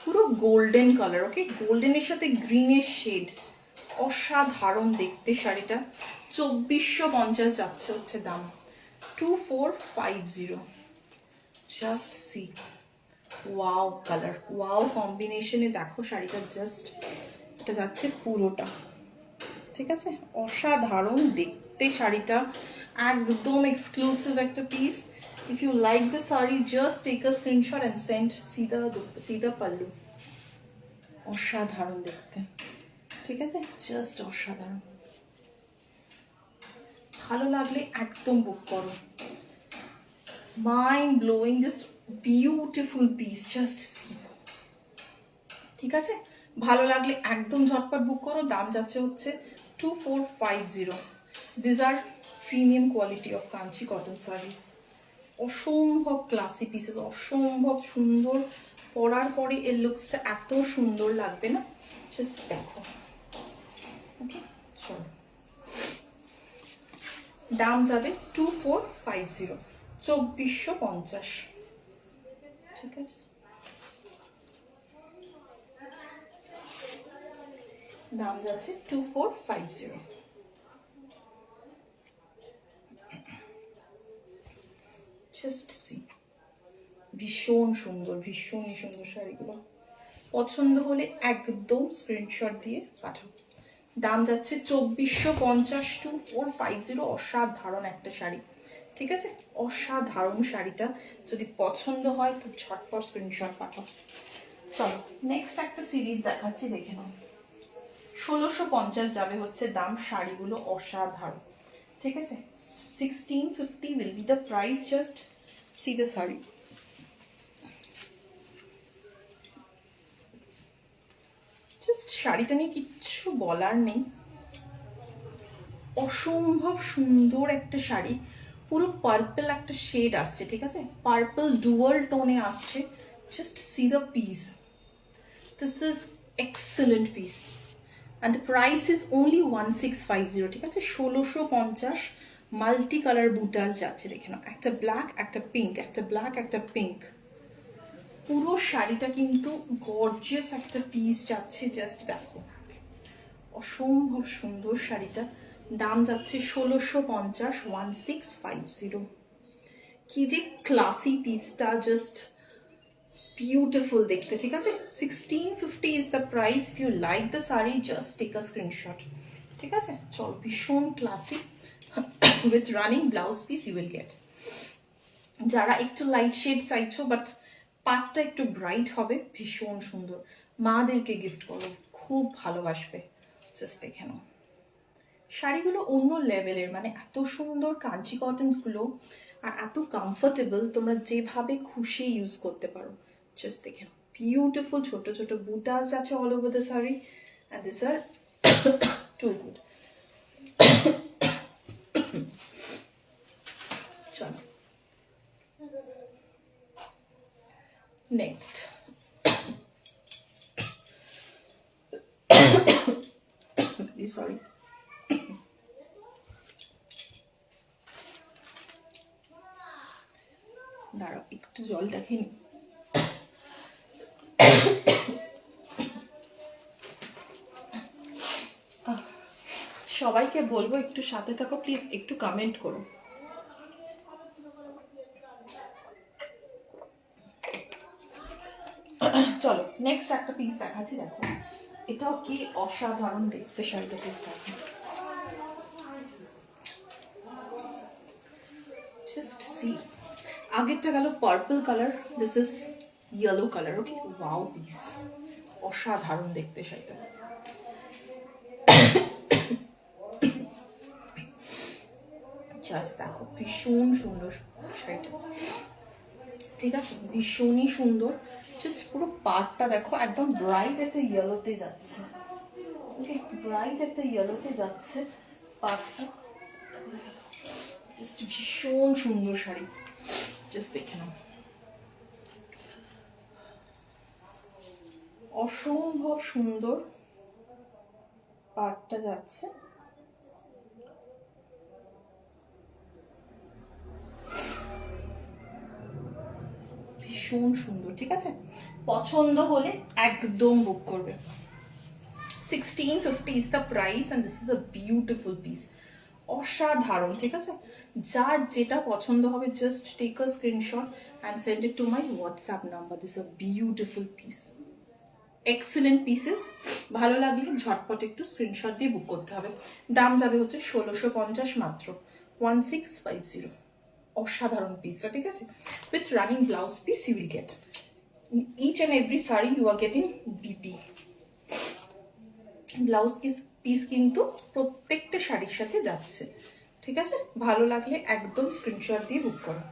পুরো গোল্ডেন কালার। ওকে, গোল্ডেনের সাথে গ্রিনের শেড, অসাধারণ দেখতে শাড়িটা। 2450 যাচ্ছে হচ্ছে দাম, 2450। Just see, wow colour, wow কম্বিনেশনে দেখো শাড়িটা। জাস্ট এটা যাচ্ছে পুরোটা। ঠিক আছে, অসাধারণ দেখতে শাড়িটা, একদম এক্সক্লুসিভ একটা piece. If you like the saree, just take a screenshot and send. See the pallu. অসাধারণ দেখতে, ঠিক আছে, জাস্ট অসাধারণ। ভালো লাগলে একদম বুক করো। Mind blowing, just beautiful piece, just C. ঠিক আছে, ভালো লাগলে একদম ঝটপট বুক করো। দাম যাচ্ছে হচ্ছে 2450। This are premium quality of Kanchi cotton saris. অসম্ভব ক্লাসি পিসেস, অসম্ভব সুন্দর। পরার পরে এর লুকসটা এত সুন্দর লাগবে না, জাস্ট দেখো। ওকে, চলো, দাম যাবে 2450, 2450। ঠিক আছে, দাম যাচ্ছে 2450। জাস্ট সি, ভীষণ সুন্দর, ভীষণই সুন্দর শাড়িগুলো। পছন্দ হলে একদম স্ক্রিনশট দিয়ে পাঠাও। দাম যাচ্ছে 2450, 2450। অসাধারণ একটা শাড়ি, ঠিক আছে, অসাধারণ শাড়িটা। যদি পছন্দ হয় তো ঝটপট স্ক্রিনশট পাঠাও। চলো নেক্সট একটা সিরিজ দেখাচ্ছি, দেখে নাও। 1650 যাবে হচ্ছে দাম। শাড়িগুলো অসাধারণ, ঠিক আছে। 1650 will be the price. Just see the saree. Just শাড়িটা নিয়ে কিচ্ছু বলার নেই, অসম্ভব সুন্দর একটা শাড়ি। পুরো পার্পল একটা শেড আসছে, ঠিক আছে, পার্পল ডুয়াল টোনে আসছে। Just see the piece, this is excellent piece and the price is only 1650, ঠিক আছে। 1650, মাল্টি কালার বুটাস যাচ্ছে, দেখে নাও। একটা ব্ল্যাক, একটা পিঙ্ক, একটা ব্ল্যাক, একটা পিঙ্ক। পুরো শাড়িটা কিন্তু গর্জিয়াস একটা পিস যাচ্ছে, জাস্ট দেখো, অসম্ভব সুন্দর শাড়িটা। দাম যাচ্ছে 1650, 1650। কি যে ক্লাসি পিসটা, জাস্ট বিউটিফুল দেখতে, ঠিক আছে। 1650 is the price. If you like the sari, just take a screenshot, ঠিক আছে। চল, ভীষণ classy with running blouse piece you will get. যারা একটু লাইট শেড চাইছো বাট পাটটা একটু ব্রাইট হবে, ভীষণ সুন্দর। মাদেরকে গিফট করো, খুব ভালোবাসবে। জাস্ট দেখে নাও, শাড়িগুলো অন্য লেভেলের, মানে এত সুন্দর কাঞ্চি কটনসগুলো, আর এত কমফোর্টেবল, তোমরা যেভাবে খুশি ইউজ করতে পারো। জাস্ট দেখে নাও, বিউটিফুল ছোট ছোট বুটাস আছে all over the sari, and this are too good. চলো নেক্সট। সরি, দাঁড়াও একটু জলটা খেয়ে নি। সবাইকে বলবো একটু সাথে থাকো প্লিজ, একটু কমেন্ট করো। চলো নেক্সট একটা পিস দেখাচ্ছি, দেখো এটাও কি অসাধারণ দেখতে শাড়িটা। পিস দেখো, জাস্ট সি। আগেরটা গেল purple colour, this is yellow colour. Okay, wow piece, অসাধারণ দেখতে শাড়িটা। জাস্ট দেখো, ভীষণ সুন্দর শাড়িটা, ঠিক আছে, ভীষণই সুন্দর। জাস্ট পুরো পার্টটা দেখো, একদম ব্রাইট একটা ইয়েলোতে যাচ্ছে। ওকে, ব্রাইট একটা ইয়েলোতে যাচ্ছে পার্টটা। জাস্ট ভীষণ সুন্দর শাড়ি, জাস্ট দেখে নাও, অসম্ভব সুন্দর পার্টটা যাচ্ছে। ভীষণ সুন্দর, ঠিক আছে। পছন্দ হলে একদম বুক করবে। 1650 is the price and this is a beautiful piece. অসাধারণ, ঠিক আছে। যার যেটা পছন্দ হবে, just take a screenshot and send it to my WhatsApp number. This a beautiful piece, excellent pieces. ভালো লাগলে ঝটপট একটু স্ক্রিনশট দিয়ে বুক করতে হবে। দাম যাবে হচ্ছে 1650 মাত্র, 1650। অসাধারণ পিসটা, ঠিক আছে? With running blouse piece you will get each and every sari you are getting BP blouse piece কিন্তু প্রত্যেকটা শাড়ির সাথে যাচ্ছে, ঠিক আছে? ভালো লাগলে একদম স্ক্রিনশট দিয়ে বুক করো।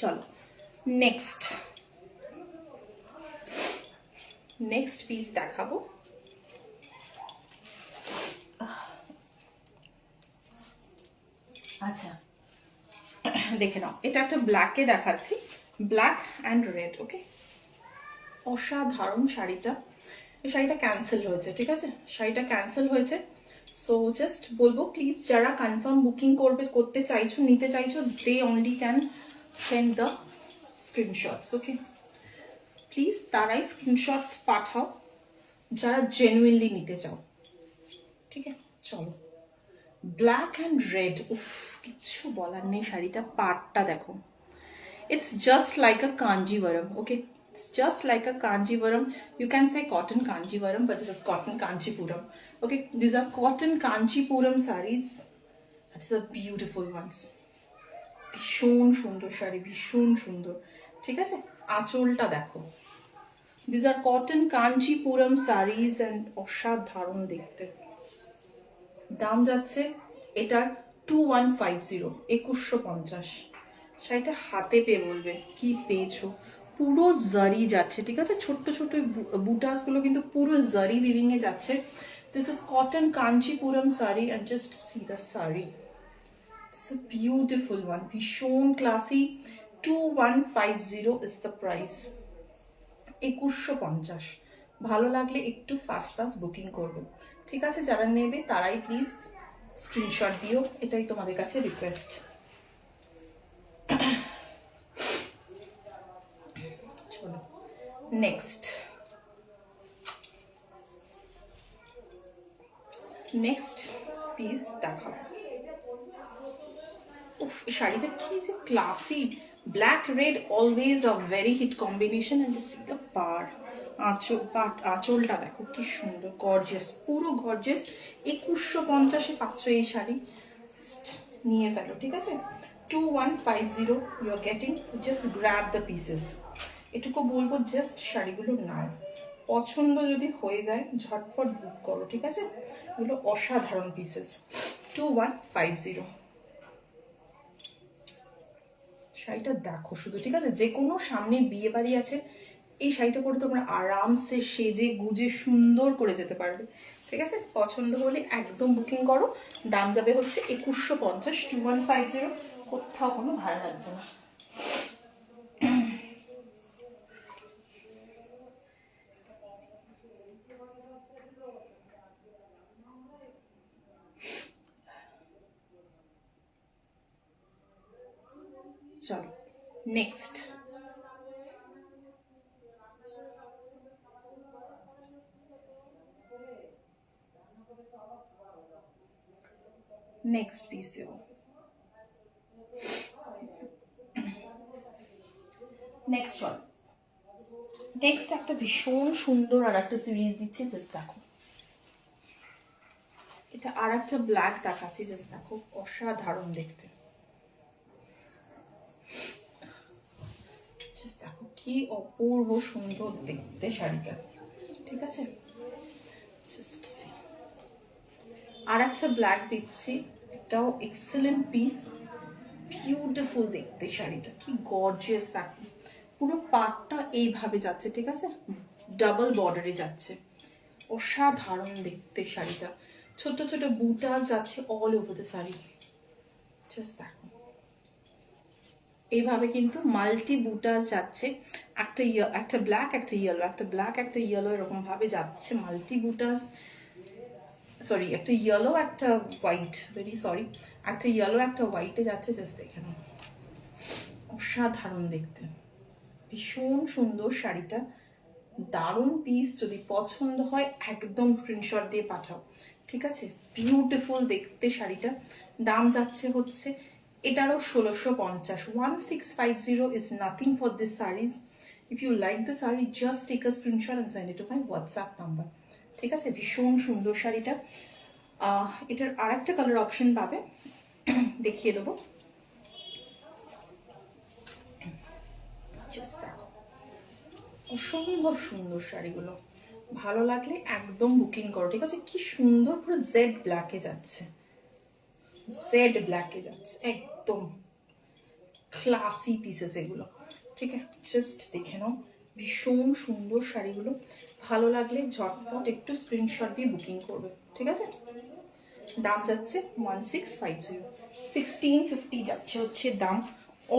চলো নেক্সট পিস দেখাবো। আচ্ছা দেখে নাও, এটা একটা ব্ল্যাকে দেখাচ্ছি, ব্ল্যাক অ্যান্ড রেড। ওকে, অসাধারণ শাড়িটা। এই শাড়িটা ক্যান্সেল হয়েছে, ঠিক আছে? শাড়িটা ক্যান্সেল হয়েছে। সো জাস্ট বলবো প্লিজ যারা কনফার্ম বুকিং করতে চাইছো, নিতে চাইছো, they only can send the screenshots. Okay, please তারাই স্ক্রিনশটস পাঠাও যারা জেনুইনলি নিতে চাও, ঠিক আছে? চলো, ব্ল্যাক অ্যান্ড রেড, উফ কিচ্ছু বলার নেই। শাড়িটা পাটটা দেখো, it's just like a kanjivaram. Okay, it's just like a kanjivaram. You can say cotton kanjivaram, but this is cotton kanchipuram. Okay, these are cotton kanchipuram sarees. That is a beautiful ones. ভীষণ সুন্দর শাড়ি, ভীষণ সুন্দর, ঠিক আছে? আঁচলটা দেখো, these are cotton kanchipuram sarees and অসাধারণ দেখতে। দাম যাচ্ছে এটার 2150, 2150। শাড়িটা হাতে পেয়ে বলবে কি পেয়েছো। পুরো জারি যাচ্ছে, ঠিক আছে? ছোট্ট ছোট্ট বুটাস গুলো কিন্তু পুরো জারি উইভিং এ যাচ্ছে। This is cotton Kanchipuram sari and just see the sari, this is beautiful one, ভীষণ ক্লাসি। 2150 is the price, 2150। ভালো লাগলে একটু ফাস্ট বুকিং করবে, ঠিক আছে? যারা নেবে তারাই প্লিজ স্ক্রিনশট দিও, এটাই তোমাদের কাছে রিকোয়েস্ট। চলো নেক্সট পিস দেখাবো। উফ, এই শাড়িটা কি যে classy, black red always a very hit combination. And this is the আঁচলটা দেখো কি সুন্দর, গর্জিয়াস, পুরো গর্জিয়াস। 2150 পাচ্ছ এই শাড়ি, জাস্ট নিয়ে ফেলো, ঠিক আছে? 2150 you are getting, so just grab the pieces. এটুকু বলবো, জাস্ট শাড়িগুলো নাও, পছন্দ যদি হয়ে যায় ঝটপট বুক করো, ঠিক আছে? এগুলো অসাধারণ পিসেস। 2150 শাড়িটা দেখো শুধু, ঠিক আছে? যে কোনো সামনে বিয়ে বাড়ি আছে, এই শাড়িটা পরে তোমরা আরামসে সেজে গুজে সুন্দর করে যেতে পারবে, ঠিক আছে? পছন্দ হলে একদম বুকিং করো। দাম যাবে হচ্ছে 2150, 2150, কোথাও কোনো ভাড়া লাগছে না। চলো নেক্সট পিস দেবো। নেক্সট একটা ভীষণ সুন্দর আর একটা সিরিজ দিচ্ছে, জাস্ট দেখো। এটা আর একটা ব্ল্যাক দেখাচ্ছি, জাস্ট দেখো, অসাধারণ দেখতে। জাস্ট দেখো কি অপূর্ব সুন্দর দেখতে শাড়িটা, ঠিক আছে? জাস্ট সি, আর একটা ব্ল্যাক দিচ্ছি, এটাও এক্সেলেন্ট পিস, বিউটিফুল দেখতে শাড়িটা, কি গর্জিয়াস দেখো। পুরো পাটটা এইভাবে যাচ্ছে, ঠিক আছে? ডাবল বর্ডারে যাচ্ছে, অসাধারণ দেখতে শাড়িটা। ছোট ছোট বুটা যাচ্ছে all over the sari, just দেখো। এইভাবে কিন্তু মাল্টি বুটাস যাচ্ছে, একটা ব্ল্যাক একটা ইয়েলো, একটা ব্ল্যাক একটা ইয়েলো, এরকম ভাবে যাচ্ছে মাল্টি বুটাস। সরি, একটা ইয়েলো একটা হোয়াইট, ভেরি সরি, একটা ইয়েলো একটা হোয়াইটে যাচ্ছে, জাস্ট দেখে নাও, অসাধারণ দেখতে, ভীষণ সুন্দর শাড়িটা, দারুণ পিস। যদি পছন্দ হয় একদম স্ক্রিনশট দিয়ে পাঠাও, ঠিক আছে? বিউটিফুল দেখতে শাড়িটা। দাম যাচ্ছে হচ্ছে এটারও 1650, 1650 is nothing for this sarees. If you like the saree, just take a screenshot and send it to my WhatsApp number, ঠিক আছে? ভীষণ সুন্দর শাড়িটা, এটার আর একটা কালার অপশন পাবে, দেখিয়ে দেবো। দেখো অসম্ভব সুন্দর শাড়িগুলো, ভালো লাগলে একদম বুকিং করো, ঠিক আছে? কি সুন্দর, পুরো জেড ব্ল্যাকে যাচ্ছে, জেড ব্ল্যাকে যাচ্ছে, একদম ক্লাসি পিসেস এগুলো, ঠিক আছে? জাস্ট দেখে নাও, ভীষণ সুন্দর শাড়িগুলো, ভালো লাগলে ঝটপট একটু স্ক্রিনশট দিয়ে বুকিং করবে, ঠিক আছে? দাম যাচ্ছে 1650, 1650 যাচ্ছে হচ্ছে দাম।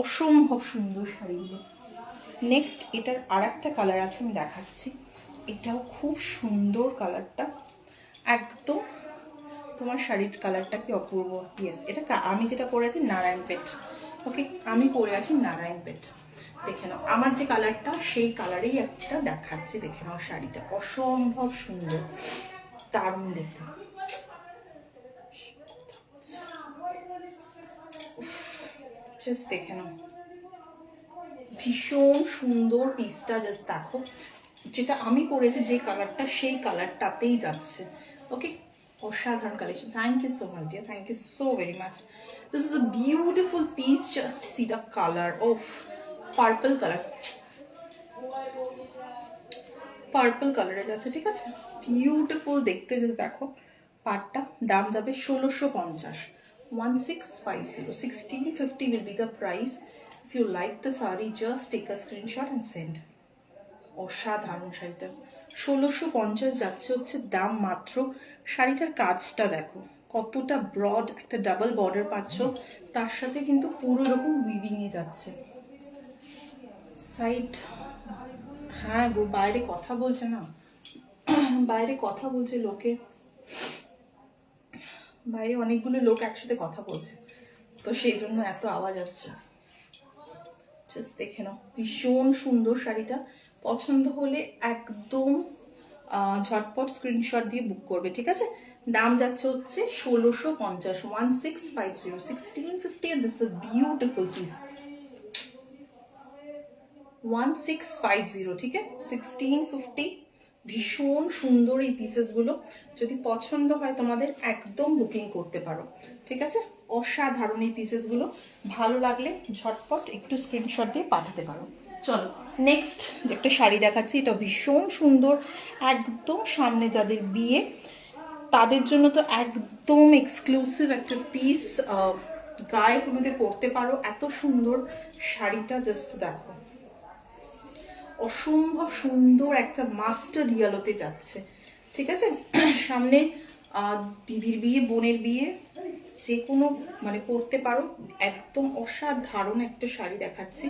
অসম্ভব সুন্দর শাড়িগুলো। নেক্সট এটার আর একটা কালার আছে, আমি দেখাচ্ছি। এটাও খুব সুন্দর কালারটা, একদম তোমার শাড়ির কালারটা কি অপূর্ব। ইয়েস, এটা আমি যেটা পরে আছি নারায়ণপেট, ওকে, আমি পরে আছি নারায়ণপেট। দেখে নাও আমার যে কালারটা সেই কালারেই একটা দেখাচ্ছি, দেখে নাও শাড়িটা অসম্ভব সুন্দর, দারুণ দেখতে। জাস্ট দেখে নাও, ভীষণ সুন্দর পিসটা, জাস্ট দেখো, যেটা আমি পরেছি যে কালারটা সেই কালারটাতেই যাচ্ছে, ওকে, অসাধারণ collection. Thank you so much dear, thank you so very much. This is a beautiful piece, just see the colour, ও পার্পল কালার, পার্পল কালারে যাচ্ছে, ঠিক আছে? বিউটিফুল দেখতে, জাস্ট দেখো পাটটা। দাম যাবে 1650, 1650, 1650 will be the price. If you like the saree, just take a screenshot and send. অসাধারণ শাড়িটা, 1650 যাচ্ছে হচ্ছে দাম মাত্র। শাড়িটার কাজটা দেখো কতটা ব্রড, একটা ডাবল বর্ডার পাচ্ছ, তার সাথে কিন্তু পুরো এরকম উইভিং এ যাচ্ছে সাইড। হ্যাঁ গো, বাইরে কথা বলছে না, বাইরে কথা বলছে লোকে, বাইরে অনেকগুলো লোক একসাথে কথা বলছে, তো সেই জন্য এত আওয়াজ আসছে। জাস্ট দেখে নাও, ভীষণ সুন্দর শাড়িটা। পছন্দ হলে একদম ঝটপট স্ক্রিনশট দিয়ে বুক করবে, ঠিক আছে? দাম যাচ্ছে হচ্ছে 1650, 1650, 1650, and this is a beautiful piece, 1650, ঠিক আছে? 1650, ভীষণ সুন্দর এই পিসেসগুলো। যদি পছন্দ হয় তোমাদের একদম বুকিং করতে পারো, ঠিক আছে? অসাধারণ এই পিসেসগুলো, ভালো লাগলে ঝটপট একটু স্ক্রিনশট দিয়ে পাঠাতে পারো। চলো নেক্সট যে একটা শাড়ি দেখাচ্ছি, এটা ভীষণ সুন্দর, একদম সামনে যাদের বিয়ে তাদের জন্য তো একদম এক্সক্লুসিভ একটা পিস, গায়ে হলুদে পরতে পারো, এত সুন্দর শাড়িটা। জাস্ট দেখো, অসম্ভব সুন্দর একটা মাস্টার ইয়েলোতে যাচ্ছে, ঠিক আছে? সামনে দিদির বিয়ে, বোনের বিয়ে, যে কোনো মানে পরতে পারো, একদম অসাধারণ একটা শাড়ি দেখাচ্ছি।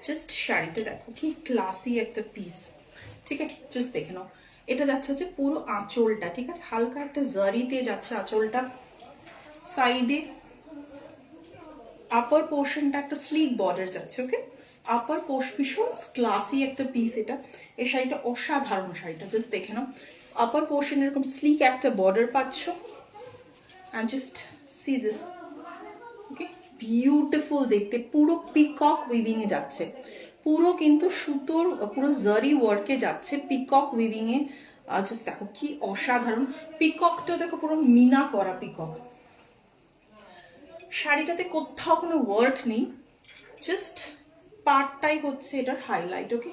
জাস্ট শাড়িটা দেখো কি ক্লাসি একটা পিস, ঠিক আছে? জাস্ট দেখে নাও, এটা যাচ্ছে হচ্ছে পুরো আঁচলটা, ঠিক আছে? হালকা একটা জারিতে যাচ্ছে আঁচলটা, সাইডে আপার পোর্শনটা একটা স্লিক বর্ডার যাচ্ছে, ওকে? আপার পোর্শন ভীষণ ক্লাসি একটা পিস এটা, এই শাড়িটা অসাধারণ শাড়িটা, জাস্ট দেখে নাও। আপার পোর্শন এরকম স্লিক একটা বর্ডার পাচ্ছ, and just see this, okay, beautiful দেখতে, পুরো পিকক উইভিং এ যাচ্ছে, পুরো কিন্তু সুতোর পুরো জারি ওয়ার্কে যাচ্ছে, পিকক উইভিং এ। জাস্ট দেখো কি অসাধারণ, পিককটা দেখো পুরো মিনা করা পিকক, শাড়িটাতে কোথাও কোনো ওয়ার্ক নেই, জাস্ট পার্টটাই হচ্ছে এটার হাইলাইট, ওকে?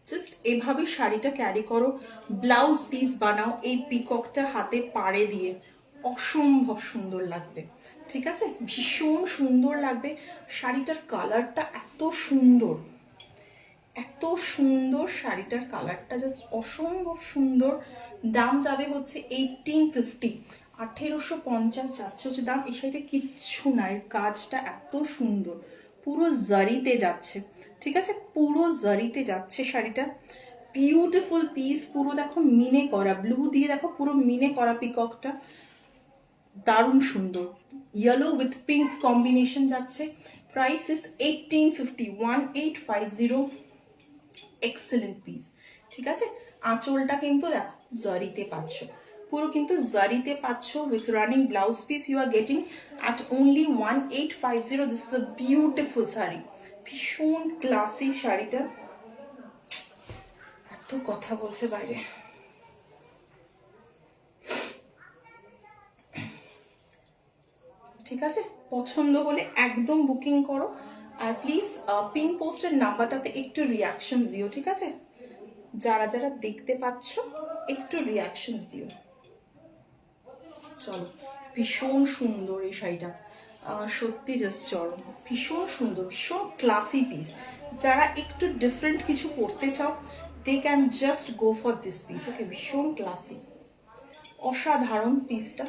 জাস্ট এভাবে শাড়িটা ক্যারি করো, ব্লাউজ পিস বানাও এই পিককটা হাতে পাড়ে দিয়ে, অসম্ভব সুন্দর লাগবে, ঠিক আছে? ভীষণ সুন্দর লাগবে। শাড়িটার কালারটা এত সুন্দর, এত সুন্দর, শাড়িটার কালারটা জাস্ট অসম্ভব সুন্দর। দাম যাবে হচ্ছে 1850, 1850 যাচ্ছে হচ্ছে দাম। এই শাড়িটা কিচ্ছু নাই, কাজটা এত সুন্দর, পুরো জারিতে যাচ্ছে, ঠিক আছে? পুরো জারিতে যাচ্ছে শাড়িটা, বিউটিফুল পিস, পুরো দেখো মিনে করা, ব্লু দিয়ে দেখো পুরো মিনে করা পিককটা, দারুণ সুন্দর, ইয়েলো উইথ পিঙ্ক কম্বিনেশন যাচ্ছে। প্রাইস ইস 1850, 1850, এক্সেলেন্ট পিস, ঠিক আছে? আঁচলটা কিন্তু দেখো জারিতে পাচ্ছ, পুরো কিন্তু জারিতে পাচ্ছ, with running blouse piece you are getting at only 1850। This is a beautiful sari, ভীষণ ক্লাসি শাড়িটা। এত কথা বলছে বাইরে, ঠিক আছে, পছন্দ হলে একদম বুকিং করো। আর প্লিজ পিন পোস্টের নাম্বারটাতে একটু রিয়াকশনস দিও, ঠিক আছে? যারা যারা দেখতে পাচ্ছ একটু রিয়াকশনস দিও। চলো, ভীষণ সুন্দর এই শাড়িটা, সত্যি জাস্ট চলো, ভীষণ সুন্দর, ভীষণ ক্লাসি পিস। যারা একটু ডিফারেন্ট কিছু পরতে চাও, they can just go for this piece. Okay, ভীষণ ক্লাসি, অসাধারণ পিসটা।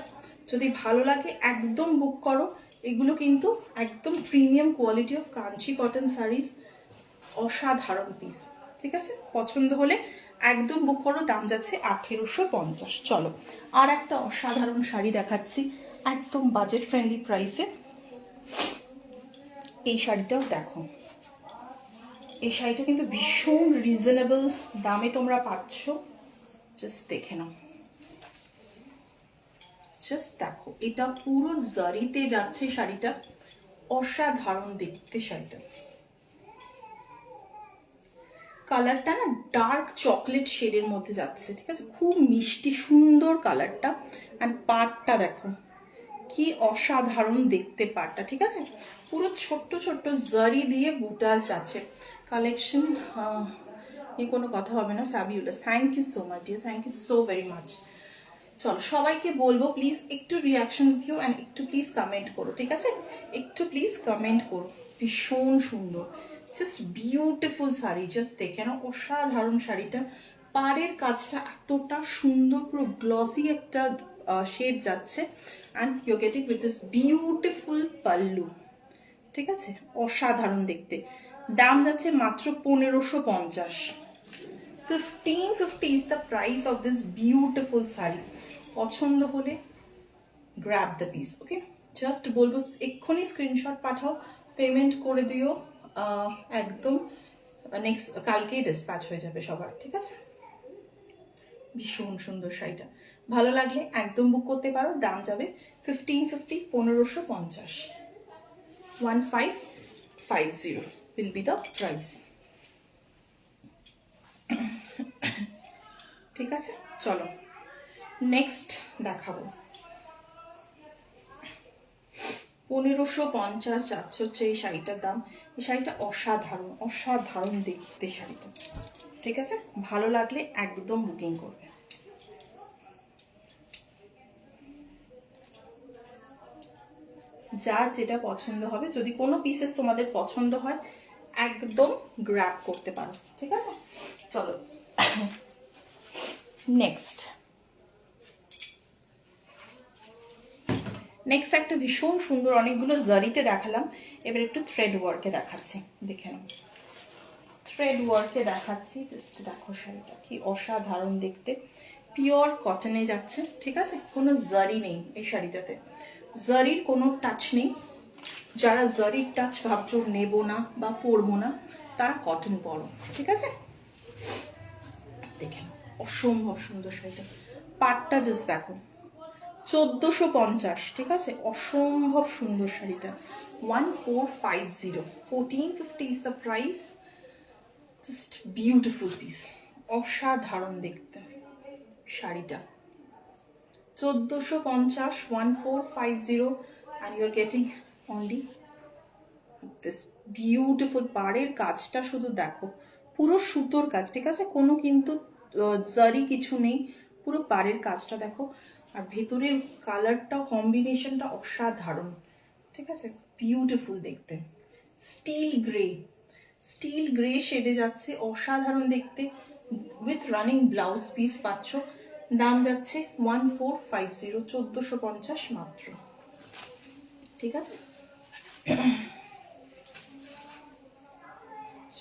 যদি ভালো লাগে একদম বুক করো। এগুলো কিন্তু একদম premium quality of Kanchi cotton saris, অসাধারণ পিস। ঠিক আছে, পছন্দ হলে একদম বুক করো। দাম যাচ্ছে 1850। চলো, আর একটা অসাধারণ শাড়ি দেখাচ্ছি একদম বাজেট ফ্রেন্ডলি প্রাইসে। এই শাড়িটাও দেখো, এই শাড়িটা কিন্তু ভীষণ রিজনেবল দামে তোমরা পাচ্ছ। জাস্ট দেখে নাও, জাস্ট দেখো, এটা পুরো জারিতে যাচ্ছে শাড়িটা, অসাধারণ দেখতে শাড়িটা। কালারটা না ডার্ক চকলেট শেডের মধ্যে যাচ্ছে, ঠিক আছে, খুব মিষ্টি সুন্দর কালারটা। অ্যান্ড পাটটা দেখো কি অসাধারণ দেখতে পাটটা, ঠিক আছে, পুরো ছোট্ট ছোট্ট জারি দিয়ে বুটাস আছে। কালেকশন এই কোনো কথা হবে না, fabulous. Thank you so much dear, thank you so very much. চলো, সবাইকে বলবো প্লিজ একটু রিয়াকশনস দিও অ্যান্ড একটু প্লিজ কমেন্ট করো, ঠিক আছে? একটু প্লিজ কমেন্ট করো। ভীষণ সুন্দর, জাস্ট বিউটিফুল শাড়ি। জাস্ট দেখে নাও, অসাধারণ শাড়িটা। পাড়ের কাজটা এতটা সুন্দর, পুরো গ্লসি একটা শেড যাচ্ছে। And you getting with this beautiful pallu, ঠিক আছে, অসাধারণ দেখতে। দাম যাচ্ছে মাত্র 1550। 1550 is the price of this beautiful sari. পছন্দ হলে grab the piece. Okay, just বলবো এক্ষুনি স্ক্রিনশট পাঠাও, পেমেন্ট করে দিও, একদম নেক্সট কালকেই ডিসপ্যাচ হয়ে যাবে সবার, ঠিক আছে? ভীষণ সুন্দর শাড়িটা, ভালো লাগলে একদম বুক করতে পারো। দাম যাবে 1550, 1550। 1550 will be the price। ঠিক আছে, চলো নেক্সট দেখাবো। 1550 যাচ্ছে হচ্ছে এই শাড়িটার দাম। এই শাড়িটা অসাধারণ, অসাধারণ দেখতে শাড়িটা, ঠিক আছে? ভালো লাগলে একদম বুকিং করবে। যার যেটা পছন্দ হবে, যদি কোনো পিসেস তোমাদের পছন্দ হয় একদম গ্র্যাব করতে পারো, ঠিক আছে? চলো নেক্সট একটা ভীষণ সুন্দর, অনেকগুলো জারিতে দেখালাম, এবার একটু থ্রেড ওয়ার্কে দেখাচ্ছি, দেখে নাও। থ্রেড ওয়ার্কে দেখাচ্ছি, জাস্ট দেখো শাড়িটা কি অসাধারণ দেখতে। পিওর কটনে যাচ্ছে, ঠিক আছে, কোনো জারি নেই এই শাড়িটাতে, জারির কোনো টাচ নেই। যারা জারির টাচ ভাবছো নেব না বা পরবো না, তারা কটন পরো, ঠিক আছে? দেখে অসম্ভব সুন্দর শাড়িটা। পাটটা জাস্ট দেখো, 1450, ঠিক আছে, অসম্ভব সুন্দর শাড়িটা। 1450, 1450 is the price। Just beautiful piece, অসাধারণ দেখতে শাড়িটা। 1450, 1450, and you are getting only this beautiful। পাড়ের কাজটা শুধু দেখো, পুরো সুতোর কাজ, ঠিক আছে, কোনো কিন্তু জারি কিছু নেই, পুরো পাড়ের কাজটা দেখো। আর ভেতরের কালারটা কম্বিনেশনটা অসাধারণ, ঠিক আছে, বিউটিফুল দেখতে। স্টিল গ্রে, স্টিল গ্রে শেডে যাচ্ছে, অসাধারণ দেখতে, উইথ রানিং ব্লাউজ পিস পাচ্ছ। দাম যাচ্ছে 1450, 1450 মাত্র, ঠিক আছে?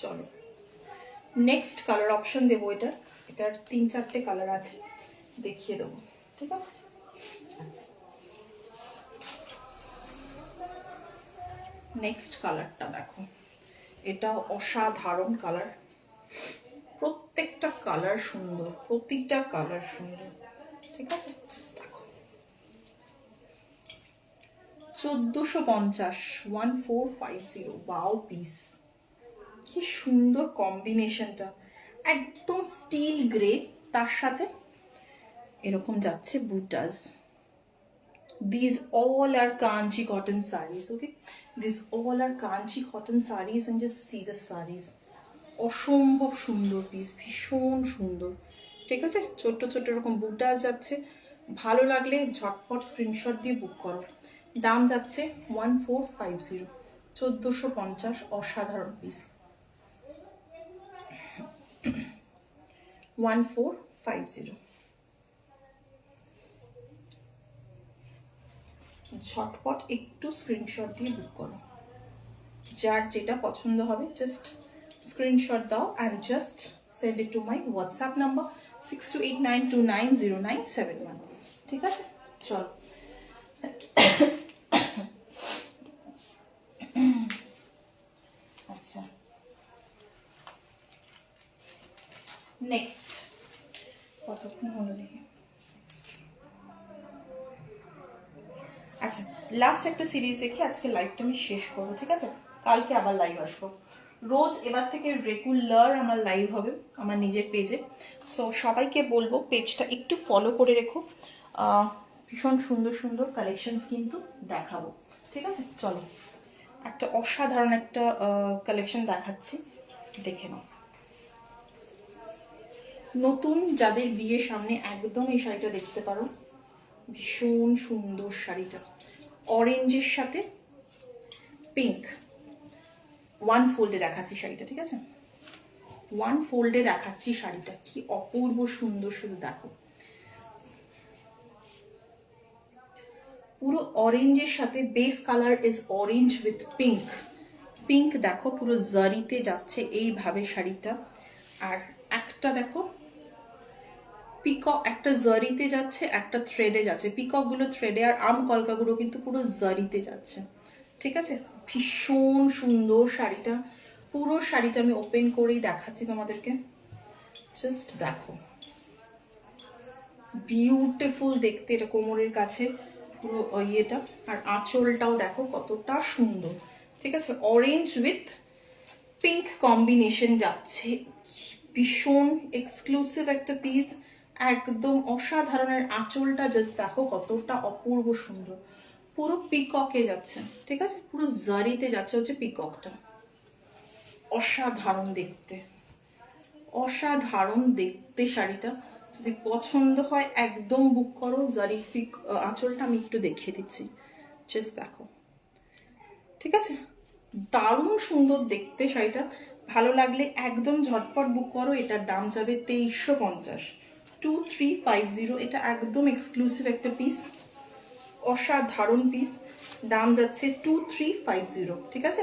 চলো নেক্সট কালার অপশন দেবো। এটার 3-4টে কালার আছে, দেখিয়ে দেবো, ঠিক আছে? আচ্ছা, নেক্সট কালারটা দেখো, এটা অসাধারণ কালার। প্রত্যেকটা কালার সুন্দর, প্রতিটা কালার সুন্দর, ঠিক আছে? দেখো 1450, 1450, ওয়াও পিস, কি সুন্দর কম্বিনেশনটা। একদম স্টিল গ্রে, তার সাথে এরকম যাচ্ছে বুটাস, These all are Kanchi cotton sarees, okay? These all are Kanchi cotton sarees and just see the sarees. অসম্ভব সুন্দর পিস, ভীষণ সুন্দর, ঠিক আছে? ছোট্ট ছোট্ট এরকম বুটা যাচ্ছে, ভালো লাগলে ঝটপট স্ক্রিনশট দিয়ে বুক করো। দাম যাচ্ছে 1450, 1450, অসাধারণ পিস। 1450, ঝটপট একটু স্ক্রিনশট দিয়ে বুক করো। যার যেটা পছন্দ হবে জাস্ট স্ক্রিনশট দাও and just send it to my WhatsApp number 6289290971, ঠিক আছে? চলো, আচ্ছা নেক্সট কতক্ষণ হলো দেখি। আচ্ছা, লাস্ট একটা সিরিজ দেখি আজকে লাইভটা আমি শেষ করবো, ঠিক আছে? কালকে আবার লাইভ আসবো। রোজ এবার থেকে রেগুলার আমার লাইভ হবে আমার নিজের পেজে। সো সবাইকে বলবো পেজটা একটু ফলো করে রেখো, ভীষণ সুন্দর সুন্দর কালেকশনস কিন্তু দেখাবো, ঠিক আছে? চলো, একটা অসাধারণ একটা কালেকশন দেখাচ্ছি, দেখে নাও। নতুন যাদের বিয়ে সামনে একদম এই শাড়িটা দেখতে পারো, ভীষণ সুন্দর শাড়িটা, অরেঞ্জের সাথে পিঙ্ক, ওয়ান ফোল্ডে দেখাচ্ছি শাড়িটা, ঠিক আছে? ওয়ান ফোল্ডে দেখাচ্ছি শাড়িটা, কি অপূর্ব সুন্দর, শুধু দেখো। পুরো অরেঞ্জের সাথে base colour is orange with pink, pink দেখো পুরো জারিতে যাচ্ছে এইভাবে শাড়িটা। আর একটা দেখো পিকক, একটা জারিতে যাচ্ছে, একটা থ্রেডে যাচ্ছে, পিকক গুলো থ্রেডে আর আম কলকাগুলো কিন্তু পুরো জারিতে যাচ্ছে, ঠিক আছে? ভীষণ সুন্দর শাড়িটা, পুরো শাড়িটা আমি ওপেন করেই দেখাচ্ছি তোমাদেরকে, জাস্ট দেখো, বিউটিফুল দেখতে, এটা কোমরের কাছে পুরো ইয়েটা, আর আঁচলটাও দেখো কতটা সুন্দর, ঠিক আছে? অরেঞ্জ উইথ পিঙ্ক কম্বিনেশন যাচ্ছে, ভীষণ এক্সক্লুসিভ একটা পিস, একদম অসাধারণের। আঁচলটা জাস্ট দেখো কতটা অপূর্ব সুন্দর, পুরো পিককে যাচ্ছে, ঠিক আছে? পুরো জারিতে যাচ্ছে হচ্ছে পিককটা, অসাধারণ দেখতে, অসাধারণ দেখতে শাড়িটা। যদি পছন্দ হয় একদম বুক করো। জারি পিক আঁচলটা আমি একটু দেখিয়ে দিচ্ছি, জাস্ট দেখো, ঠিক আছে? দারুণ সুন্দর দেখতে শাড়িটা, ভালো লাগলে একদম ঝটপট বুক করো। এটার দাম যাবে 2350, 2350, এটা একদম এক্সক্লুসিভ একটা পিস, অসাধারণ পিস, দাম যাচ্ছে 2350, ঠিক আছে?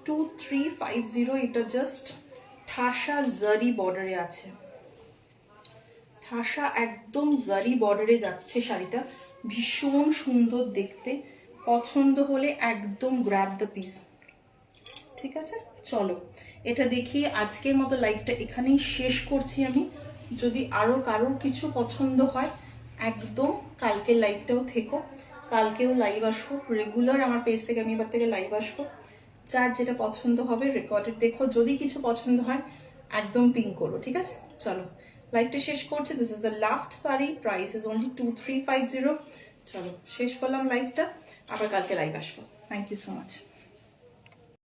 2350, এটা জাস্ট ঠাসা জারি বর্ডারে আছে, ঠাসা একদম জারি বর্ডারে যাচ্ছে শাড়িটা, ভীষণ সুন্দর দেখতে, পছন্দ হলে একদম গ্র্যাব দ্য পিস, ঠিক আছে? চলো, এটা দেখিয়ে আজকের মতো লাইভটা এখানেই শেষ করছি আমি। যদি আরো কারোর কিছু পছন্দ হয় একদম কালকের লাইভটাও থেকো, কালকেও লাইভ আসবো রেগুলার, আমার পেজ থেকে আমি এবার থেকে লাইভ আসবো। যার যেটা পছন্দ হবে রেকর্ডেড দেখো, যদি কিছু পছন্দ হয় একদম পিং করো, ঠিক আছে? চলো, লাইভটা শেষ করছি। This is the last sari, price is only 2350। চলো, শেষ করলাম লাইভটা, আবার কালকে লাইভ আসবো। Thank you so much.